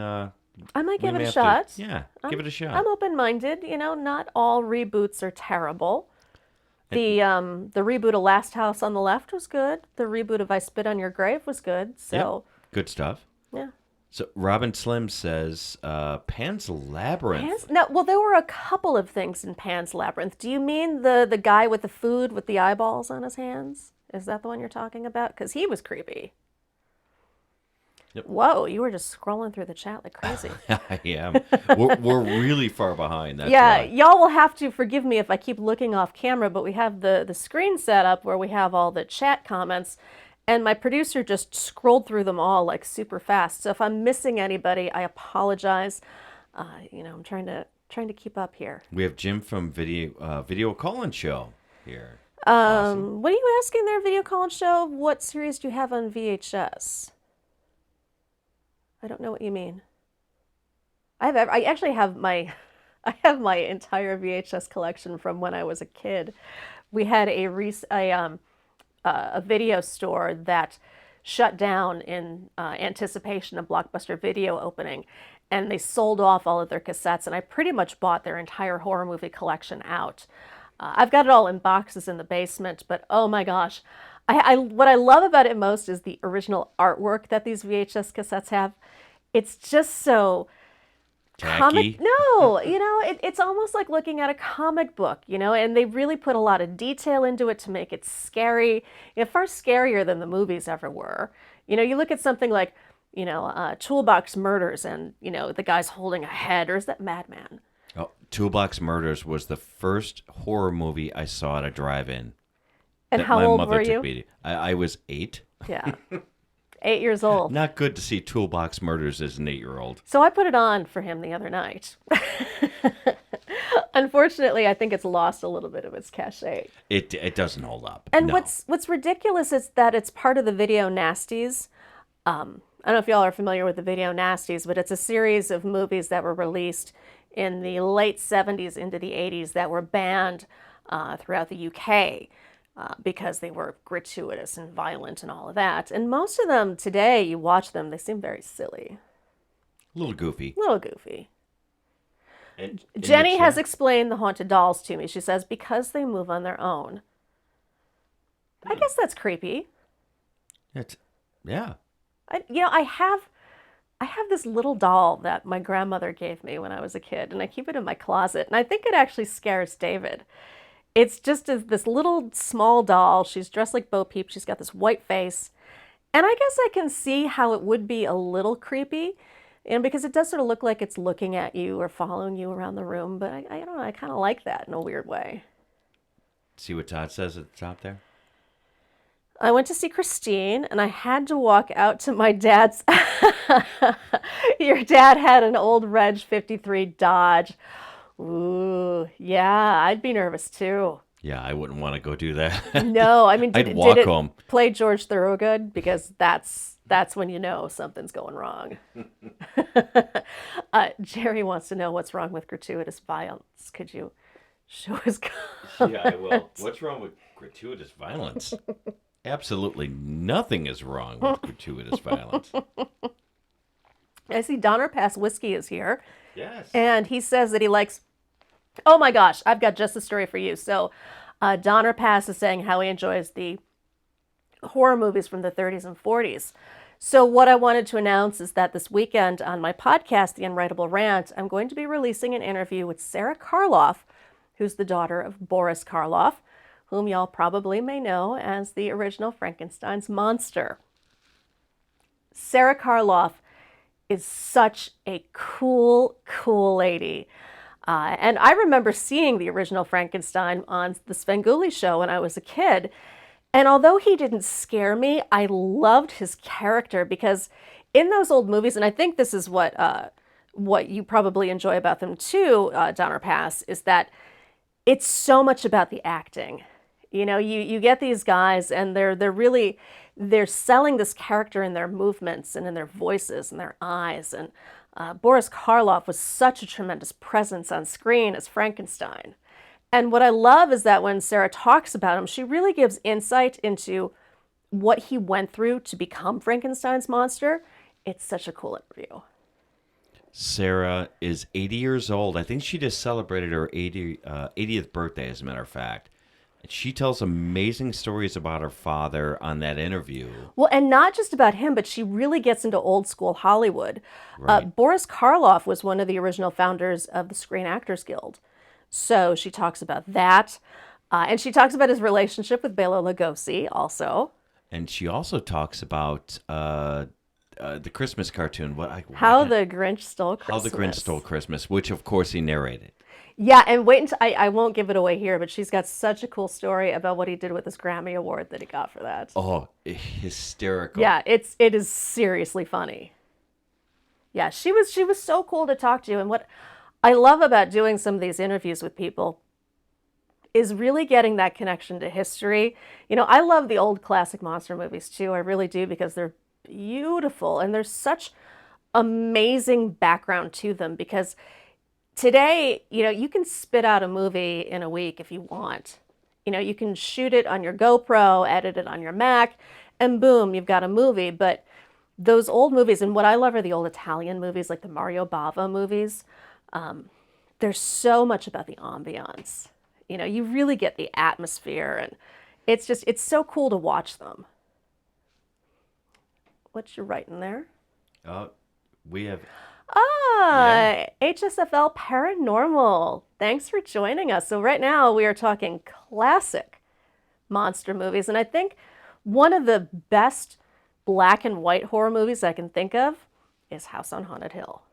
I might give we it may a have to- shot. give it a shot. I'm open-minded. Not all reboots are terrible. The reboot of Last House on the Left was good. The reboot of I Spit on Your Grave was good. So, Good stuff. yeah. So Robin Slim says Pan's Labyrinth. Well, there were a couple of things in Pan's Labyrinth. Do you mean the guy with the food with the eyeballs on his hands? Is that the one you're talking about? Because he was creepy. Yep. Whoa, you were just scrolling through the chat like crazy. I am. We're really far behind. That's Yeah, why. y'all will have to forgive me if I keep looking off camera, but we have the screen set up where we have all the chat comments, and my producer just scrolled through them all like super fast. So if I'm missing anybody, I apologize. I'm trying to keep up here. We have Jim from Video Call-In Show here. What are you asking there, Video Call Show? What series do you have on VHS? I don't know what you mean. I actually have my entire VHS collection from when I was a kid. We had a video store that shut down in anticipation of Blockbuster Video opening. And they sold off all of their cassettes, and I pretty much bought their entire horror movie collection out. I've got it all in boxes in the basement, but oh my gosh. What I love about it most is the original artwork that these VHS cassettes have. It's just so Tacky. No, it's almost like looking at a comic book, and they really put a lot of detail into it to make it scary, far scarier than the movies ever were. You look at something like, Toolbox Murders, and, the guy's holding a head, or is that Madman? Oh, Toolbox Murders was the first horror movie I saw at a drive-in. And how old were you? I was 8. Yeah. 8 years old. Not good to see Toolbox Murders as an 8-year-old. So I put it on for him the other night. Unfortunately, I think it's lost a little bit of its cachet. It doesn't hold up. And no. what's ridiculous is that it's part of the Video Nasties. I don't know if y'all are familiar with the Video Nasties, but it's a series of movies that were released in the late 70s into the 80s that were banned throughout the UK. Because they were gratuitous and violent and all of that. And most of them today, you watch them, they seem very silly. A little goofy. And Jenny has explained the haunted dolls to me. She says, because they move on their own. I guess that's creepy. Yeah. I have this little doll that my grandmother gave me when I was a kid, and I keep it in my closet. And I think it actually scares David. It's just this little small doll. She's dressed like Bo Peep. She's got this white face. And I guess I can see how it would be a little creepy, because it does sort of look like it's looking at you or following you around the room. But I don't know, I kind of like that in a weird way. See what Todd says at the top there? I went to see Christine, and I had to walk out to my dad's. Your dad had an old Reg 53 Dodge. Ooh, yeah, I'd be nervous too. Yeah, I wouldn't want to go do that. No, I mean, I'd walk home. Play George Thorogood? Because that's when you know something's going wrong. Jerry wants to know what's wrong with gratuitous violence. Could you show his comment? Yeah, I will. What's wrong with gratuitous violence? Absolutely nothing is wrong with gratuitous violence. I see Donner Pass Whiskey is here. Yes. And he says that he likes... Oh my gosh, I've got just a story for you. So Donner Pass is saying how he enjoys the horror movies from the 30s and 40s. So what I wanted to announce is that this weekend on my podcast, The Unwritable Rant, I'm going to be releasing an interview with Sara Karloff, who's the daughter of Boris Karloff, whom y'all probably may know as the original Frankenstein's monster. Sara Karloff is such a cool lady. And I remember seeing the original Frankenstein on the Svengoolie show when I was a kid. And although he didn't scare me, I loved his character because in those old movies, and I think this is what you probably enjoy about them too, Donner Pass, is that it's so much about the acting. You get these guys and they're selling this character in their movements and in their voices and their eyes. And Boris Karloff was such a tremendous presence on screen as Frankenstein. And what I love is that when Sara talks about him, she really gives insight into what he went through to become Frankenstein's monster. It's such a cool interview. Sara is 80 years old. I think she just celebrated her 80th birthday, as a matter of fact. She tells amazing stories about her father on that interview. Well, and not just about him, but she really gets into old school Hollywood. Right. Boris Karloff was one of the original founders of the Screen Actors Guild. So she talks about that. And she talks about his relationship with Bela Lugosi also. And she also talks about the Christmas cartoon. How the Grinch Stole Christmas. How the Grinch Stole Christmas, which of course he narrated. Yeah, and wait until I won't give it away here, but she's got such a cool story about what he did with his Grammy Award that he got for that. Oh, hysterical. Yeah, it is seriously funny. Yeah, she was so cool to talk to. And what I love about doing some of these interviews with people is really getting that connection to history. I love the old classic monster movies too. I really do, because they're beautiful and there's such amazing background to them. Because today, you can spit out a movie in a week if you want. You can shoot it on your GoPro, edit it on your Mac, and boom, you've got a movie. But those old movies, and what I love are the old Italian movies, like the Mario Bava movies. There's so much about the ambiance. You really get the atmosphere, and it's so cool to watch them. What you writing there? We have. HSFL Paranormal. Thanks for joining us. So right now we are talking classic monster movies, and I think one of the best black and white horror movies I can think of is House on Haunted Hill.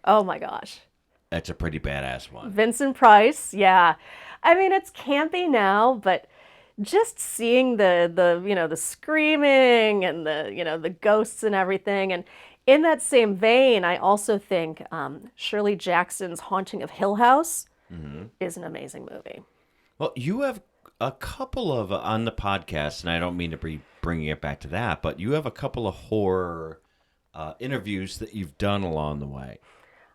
Oh my gosh. That's a pretty badass one. Vincent Price, yeah. I mean, it's campy now, but just seeing the screaming and the ghosts and everything. And in that same vein, I also think Shirley Jackson's Haunting of Hill House is an amazing movie. Well, you have a couple of on the podcast, and I don't mean to be bringing it back to that, but you have a couple of horror interviews that you've done along the way.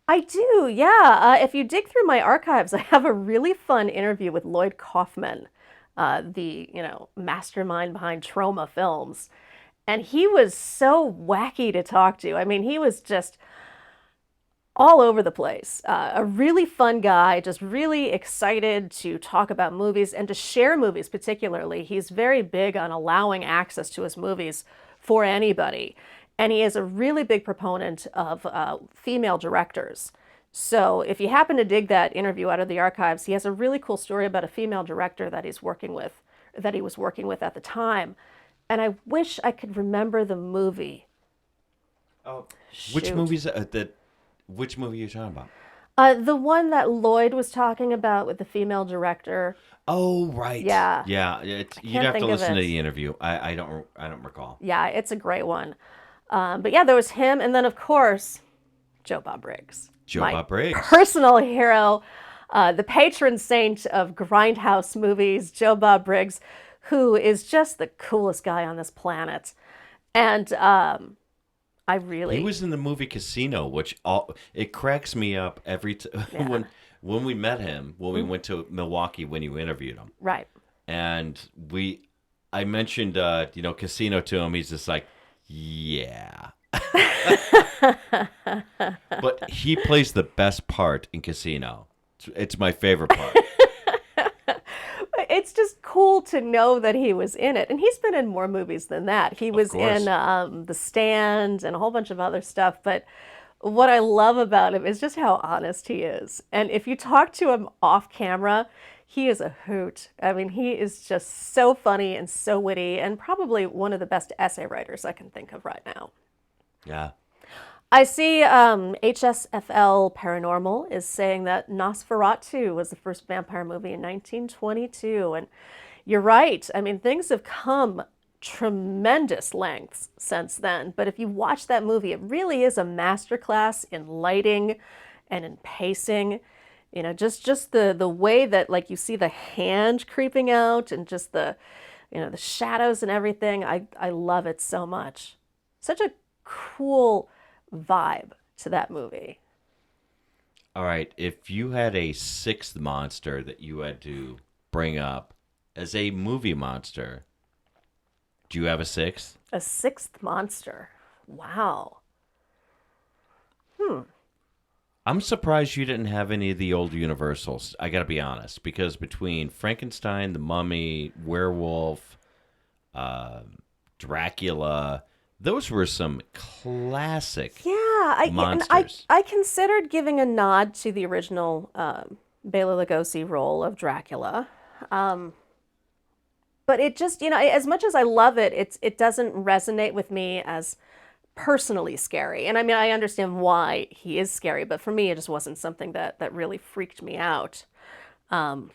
I do, yeah. If you dig through my archives, I have a really fun interview with Lloyd Kaufman, the mastermind behind Trauma Films. And he was so wacky to talk to. I mean, he was just all over the place. A really fun guy, just really excited to talk about movies and to share movies particularly. He's very big on allowing access to his movies for anybody. And he is a really big proponent of female directors. So if you happen to dig that interview out of the archives, he has a really cool story about a female director that he was working with at the time. And I wish I could remember the movie. Oh, which movie are you talking about? The one that Lloyd was talking about with the female director. Oh, right. Yeah. Yeah. You'd have to listen to the interview. I don't recall. Yeah, it's a great one. But yeah, there was him, and then of course, Joe Bob Briggs. Bob Briggs. Personal hero, the patron saint of grindhouse movies, Joe Bob Briggs, who is just the coolest guy on this planet. And he was in the movie Casino, which it cracks me up every time when we met him, when we went to Milwaukee when you interviewed him. Right. And I mentioned Casino to him. He's just like, yeah. But he plays the best part in Casino. It's my favorite part. It's just cool to know that he was in it. And he's been in more movies than that. He was in The Stand and a whole bunch of other stuff. But what I love about him is just how honest he is. And if you talk to him off camera, he is a hoot. I mean, he is just so funny and so witty and probably one of the best essay writers I can think of right now. Yeah. I see HSFL Paranormal is saying that Nosferatu was the first vampire movie in 1922. And you're right. I mean, things have come tremendous lengths since then. But if you watch that movie, it really is a masterclass in lighting and in pacing. Just the way that, like, you see the hand creeping out and just the shadows and everything. I love it so much. Such a cool vibe to that movie. All right, if you had a sixth monster that you had to bring up as a movie monster, do you have a sixth? A sixth monster. Wow. I'm surprised you didn't have any of the old Universals. I got to be honest, because between Frankenstein, The Mummy, Werewolf, Dracula, those were some classic monsters. I considered giving a nod to the original Bela Lugosi role of Dracula. But it just, as much as I love it, it doesn't resonate with me as personally scary. And I mean, I understand why he is scary, but for me, it just wasn't something that really freaked me out. Gosh,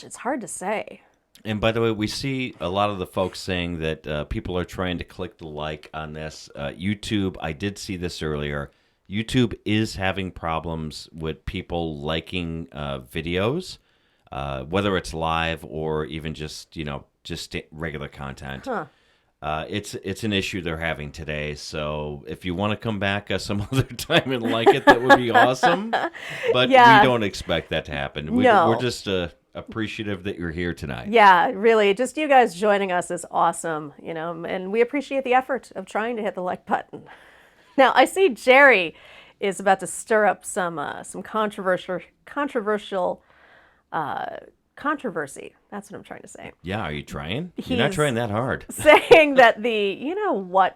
it's hard to say. And by the way, we see a lot of the folks saying that people are trying to click the like on this. YouTube, I did see this earlier. YouTube is having problems with people liking videos, whether it's live or even just regular content. Huh. It's an issue they're having today. So if you want to come back some other time and like it, that would be awesome. But we don't expect that to happen. No. We're just appreciative that you're here tonight. Yeah, really, just you guys joining us is awesome, and we appreciate the effort of trying to hit the like button. Now, I see Jerry is about to stir up some controversial controversy. That's what I'm trying to say. Yeah, are you trying? You're not trying that hard. Saying that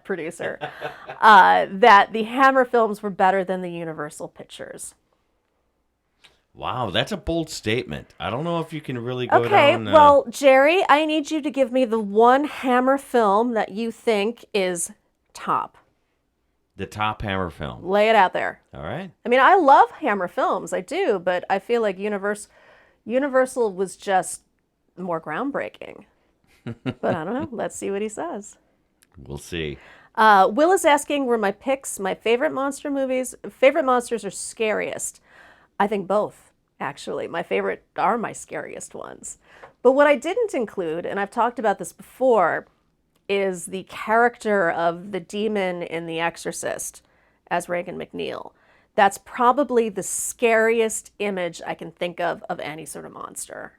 producer, that the Hammer films were better than the Universal pictures. Wow, that's a bold statement. I don't know if you can really go Okay, down... well, Jerry, I need you to give me the one Hammer film that you think is top. The top Hammer film. Lay it out there. All right. I mean, I love Hammer films. I do, but I feel like Universal was just more groundbreaking. But I don't know. Let's see what he says. We'll see. Will is asking, were my picks my favorite monster movies? Favorite monsters or scariest? I think both, actually. My favorite are my scariest ones. But what I didn't include, and I've talked about this before, is the character of the demon in The Exorcist as Regan McNeil. That's probably the scariest image I can think of any sort of monster.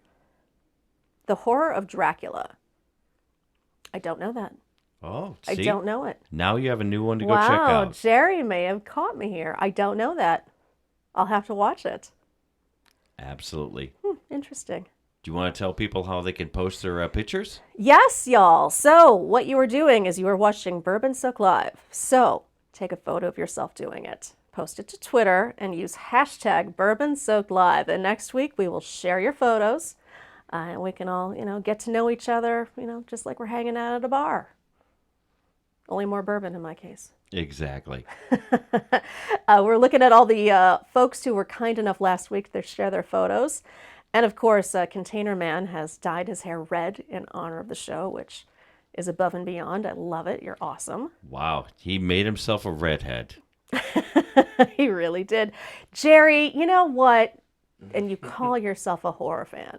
The Horror of Dracula. I don't know that. Oh, see? I don't know it. Now you have a new one to go check Wow, out. Jerry may have caught me here. I don't know that. I'll have to watch it. Absolutely. Interesting. Do you want to tell people how they can post their pictures? Yes, y'all. So what you were doing is you were watching Bourbon Soak Live. So take a photo of yourself doing it. Post it to Twitter and use hashtag Bourbon Soaked Live. And next week we will share your photos and we can all, get to know each other, just like we're hanging out at a bar. Only more bourbon in my case. Exactly. We're looking at all the folks who were kind enough last week to share their photos. And of course, Container Man has dyed his hair red in honor of the show, which is above and beyond. I love it. You're awesome. Wow. He made himself a redhead. He really did. Jerry, you know what? And you call yourself a horror fan.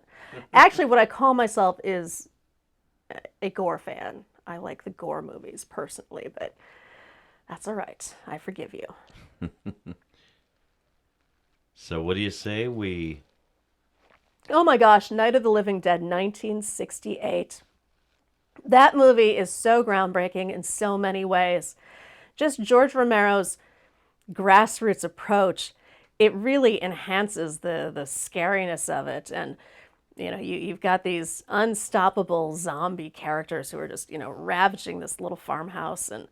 Actually, what I call myself is a gore fan. I like the gore movies personally, but that's all right. I forgive you. So what do you say we... Oh my gosh, Night of the Living Dead, 1968. That movie is so groundbreaking in so many ways. Just George Romero's grassroots approach, it really enhances the scariness of it. And, you've got these unstoppable zombie characters who are just, ravaging this little farmhouse. And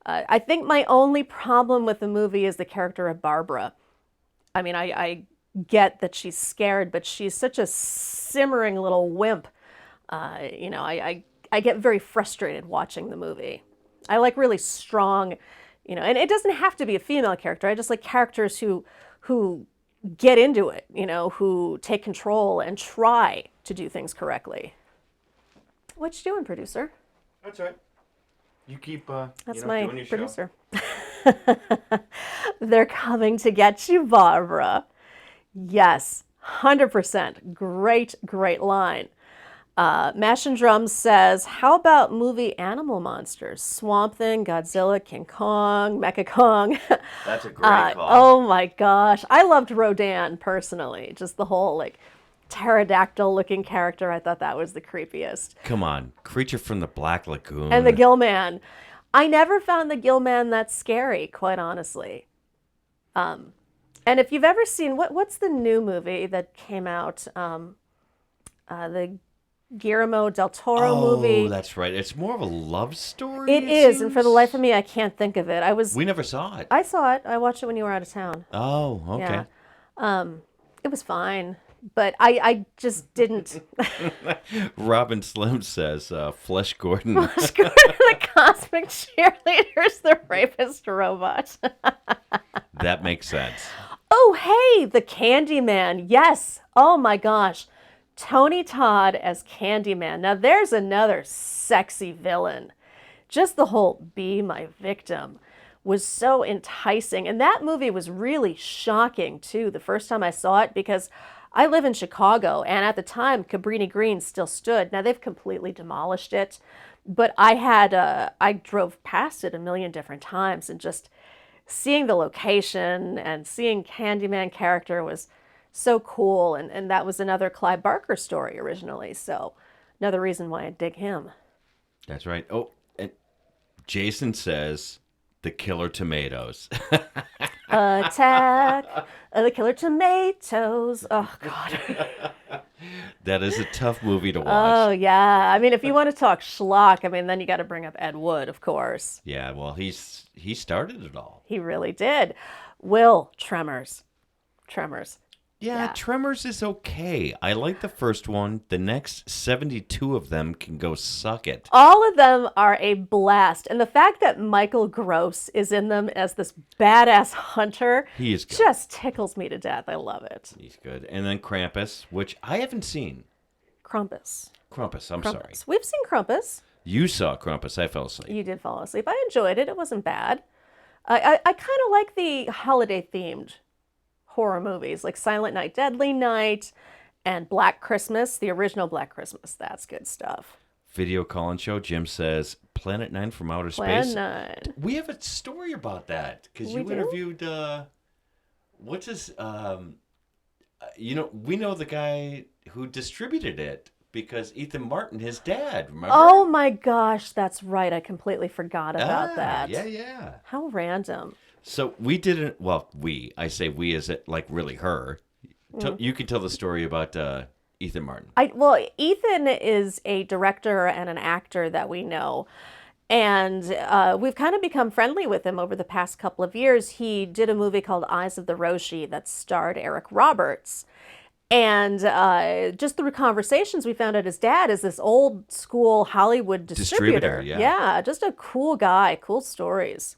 I think my only problem with the movie is the character of Barbara. I mean, I get that she's scared, but she's such a simmering little wimp. I get very frustrated watching the movie. I like really strong, and it doesn't have to be a female character. I just like characters who get into it, who take control and try to do things correctly. What you doing, producer? That's right. You keep That's doing my your producer. They're coming to get you, Barbara. Yes, 100%. Great line. Mash and Drums says, how about movie animal monsters? Swamp Thing, Godzilla, King Kong, Mecha Kong. That's a great call. Oh my gosh. I loved Rodan personally. Just the whole pterodactyl looking character. I thought that was the creepiest. Come on. Creature from the Black Lagoon. And the Gill Man. I never found the Gill Man that scary, quite honestly. And if you've ever seen, what's the new movie that came out? The Guillermo del Toro movie. Oh, that's right. It's more of a love story. It is, and for the life of me, I can't think of it. We never saw it. I saw it. I watched it when you were out of town. Oh, okay. Yeah. It was fine, but I just didn't. Robin Slim says, Flesh Gordon. Flesh Gordon, the cosmic cheerleaders, the rapist robot. That makes sense. Oh, hey, the Candyman. Yes. Oh my gosh. Tony Todd as Candyman. Now there's another sexy villain. Just the whole be my victim was so enticing. And that movie was really shocking too the first time I saw it, because I live in Chicago and at the time Cabrini Green still stood. Now they've completely demolished it, but I drove past it a million different times, and just seeing the location and seeing Candyman character was so cool. And that was another Clive Barker story originally. So another reason why I dig him. That's right. Oh, and Jason says the Killer Tomatoes. Attack of the Killer Tomatoes. Oh, God. That is a tough movie to Oh, watch. yeah. I mean, if you want to talk schlock, I mean, then you got to bring up Ed Wood, of course. Yeah, well, he started it all. He really did. Will, Tremors. Tremors. Yeah, Yeah. Tremors is okay. I like the first one. The next 72 of them can go suck it. All of them are a blast. And the fact that Michael Gross is in them as this badass hunter He is good. just tickles me to death. I love it. He's good. And then Krampus, which I haven't seen. Krampus. Krampus, I'm Krampus. sorry. We've seen Krampus. You saw Krampus. I fell asleep. You did fall asleep. I enjoyed it. It wasn't bad. I kind of like the holiday themed horror movies like Silent Night, Deadly Night, and Black Christmas, the original Black Christmas. That's good stuff. Video call-in show. Jim says Planet 9 from Outer Plan Space. 9. We have a story about that because We you do? interviewed. What's his? We know the guy who distributed it because Ethan Martin, his dad. Remember? Oh my gosh, that's right. I completely forgot about that. Yeah. How random. So we didn't. Well, I say we as it like really her. You can tell the story about Ethan Martin. Well, Ethan is a director and an actor that we know. And we've kind of become friendly with him over the past couple of years. He did a movie called Eyes of the Roshi that starred Eric Roberts. And just through conversations, we found out his dad is this old school Hollywood distributor. Yeah. Just a cool guy, cool stories.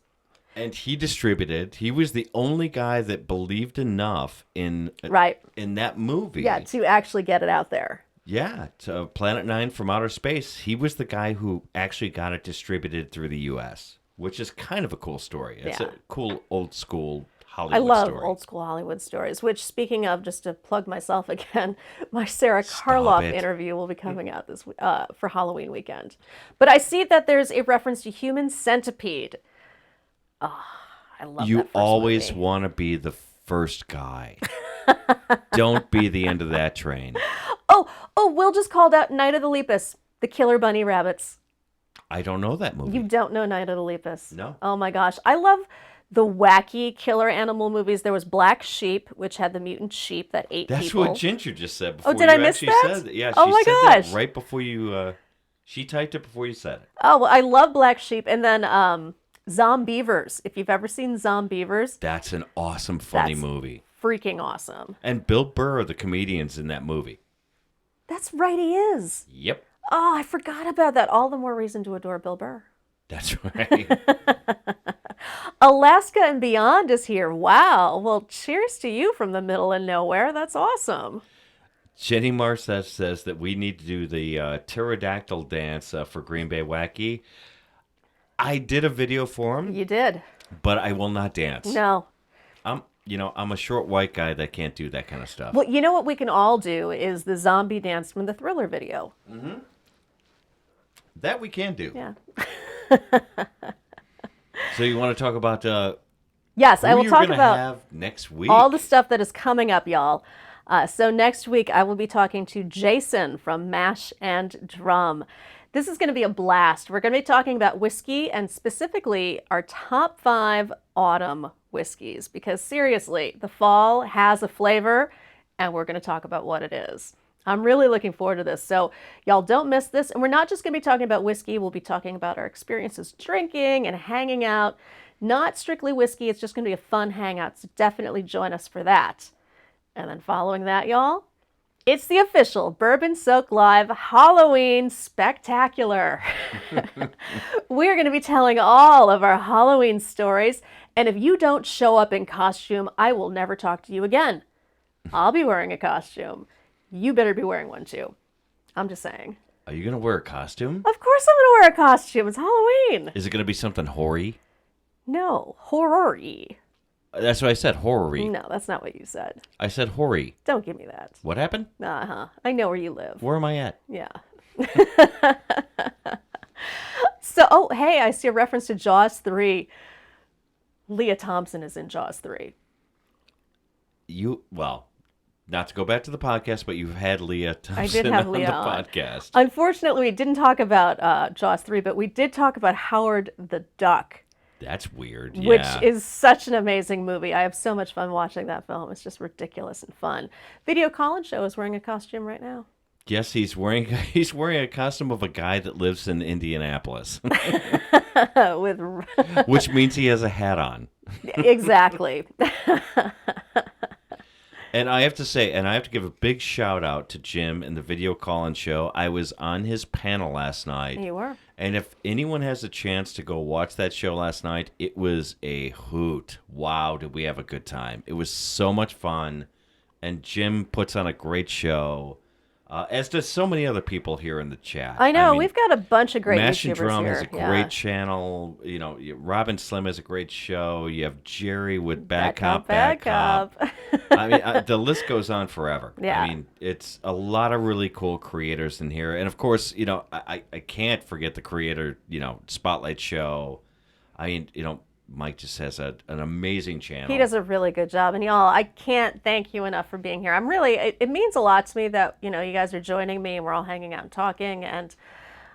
And he distributed. He was the only guy that believed enough in that movie. Yeah, to actually get it out there. Yeah, to Planet 9 from Outer Space. He was the guy who actually got it distributed through the U.S., which is kind of a cool story. It's a cool old school Hollywood story. I love old school Hollywood stories, which, speaking of, just to plug myself again, my Sarah Karloff interview will be coming out this for Halloween weekend. But I see that there's a reference to Human Centipede. Oh, I love You that first always movie. want to be the first guy. Don't be the end of that train. Oh, Will just called out Night of the Lepus, the Killer Bunny Rabbits. I don't know that movie. You don't know Night of the Lepus? No. Oh my gosh. I love the wacky killer animal movies. There was Black Sheep, which had the mutant sheep that ate That's people. what Ginger just said before did you I miss actually that? said that. Yeah, Oh she my said gosh. that right before you... she typed it before you said it. Oh, well, I love Black Sheep. And then Zombievers. If you've ever seen Zombievers, That's an awesome, funny That's- movie. freaking awesome. And Bill Burr, the comedian's in that movie. That's right, he is. Yep, Oh, I forgot about that. All the more reason to adore Bill Burr. that's right. Alaska and Beyond is here. Wow. Well, cheers to you from the middle of nowhere. That's awesome. Jenny Marcet says that we need to do the pterodactyl dance for Green Bay Wacky. I did a video for him, You did. but I will not dance. No. I'm a short white guy that can't do that kind of stuff. Well, you know what we can all do is the zombie dance from the Thriller video. That we can do. Yeah. So you want to talk about Yes, I who will you're talk gonna about have next week? all the stuff that is coming up, y'all. So next week, I will be talking to Jason from Mash and Drum. This is going to be a blast. We're going to be talking about whiskey and specifically our top 5 autumn whiskeys because seriously, the fall has a flavor and we're going to talk about what it is. I'm really looking forward to this. So y'all don't miss this. And we're not just going to be talking about whiskey. We'll be talking about our experiences drinking and hanging out. Not strictly whiskey. It's just going to be a fun hangout. So definitely join us for that. And then following that, y'all, it's the official Bourbon Soak Live Halloween Spectacular. We're going to be telling all of our Halloween stories. And if you don't show up in costume, I will never talk to you again. I'll be wearing a costume. You better be wearing one too. I'm just saying. Are you going to wear a costume? Of course I'm going to wear a costume. It's Halloween. Is it going to be something hoary? No, horror-y. That's what I said, hoary. No, that's not what you said. I said hoary. Don't give me that. What happened? Uh-huh. I know where you live. Where am I at? Yeah. So, hey, I see a reference to Jaws 3. Leah Thompson is in Jaws 3. not to go back to the podcast, but you've had Leah Thompson I did have on Leah the on. podcast. Unfortunately, we didn't talk about Jaws 3, but we did talk about Howard the Duck. That's weird, Which yeah. is such an amazing movie. I have so much fun watching that film. It's just ridiculous and fun. Video Colin Show is wearing a costume right now. Yes, he's wearing a costume of a guy that lives in Indianapolis, With which means he has a hat on. exactly. And I have to say, and I have to give a big shout out to Jim and the Video Call-In Show. I was on his panel last night. You were. And if anyone has a chance to go watch that show last night, it was a hoot. Wow, did we have a good time. It was so much fun. And Jim puts on a great show, as does so many other people here in the chat. I know. mean, We've got a bunch of great Mash and YouTubers Drum here. has a great channel. You know, Robin Slim has a great show. You have Jerry with Bad Cop, Bad Cop. I mean, the list goes on forever. Yeah. I mean, it's a lot of really cool creators in here. And, of course, you know, I can't forget the creator, you know, Spotlight Show. I mean, you know, Mike just has an amazing channel. He does a really good job. And y'all, I can't thank you enough for being here. I'm really, it means a lot to me that, you know, you guys are joining me and we're all hanging out and talking. And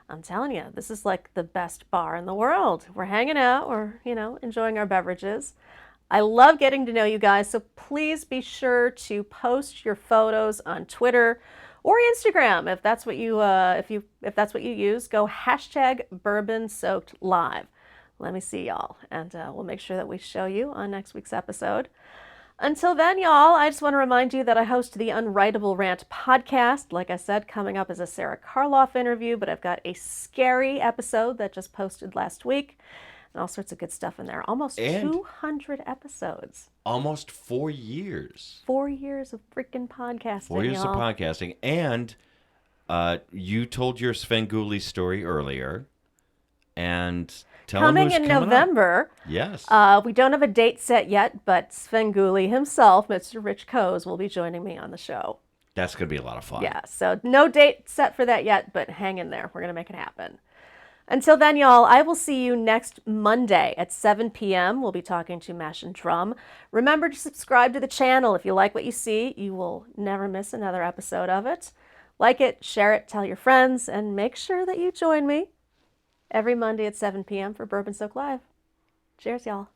I'm telling you, this is like the best bar in the world. We're hanging out, we're, you know, enjoying our beverages. I love getting to know you guys. So please be sure to post your photos on Twitter or Instagram if that's what you if that's what you use. Go #BourbonSoakedLive. Let me see y'all, and we'll make sure that we show you on next week's episode. Until then, y'all, I just want to remind you that I host the Unwritable Rant podcast. Like I said, coming up is a Sarah Karloff interview, but I've got a scary episode that just posted last week, and all sorts of good stuff in there. Almost 200 episodes. Almost 4 years. 4 years of freaking podcasting, 4 years y'all. of podcasting. And you told your Svengoolie story earlier. And tell them Coming who's in coming November. Up. Yes. We don't have a date set yet, but Svengoolie himself, Mr. Rich Coase, will be joining me on the show. That's going to be a lot of fun. Yeah, so no date set for that yet, but hang in there. We're going to make it happen. Until then, y'all, I will see you next Monday at 7 p.m. We'll be talking to Mash and Drum. Remember to subscribe to the channel. If you like what you see, you will never miss another episode of it. Like it, share it, tell your friends, and make sure that you join me every Monday at 7 p.m. for Bourbon Soak Live. Cheers, y'all.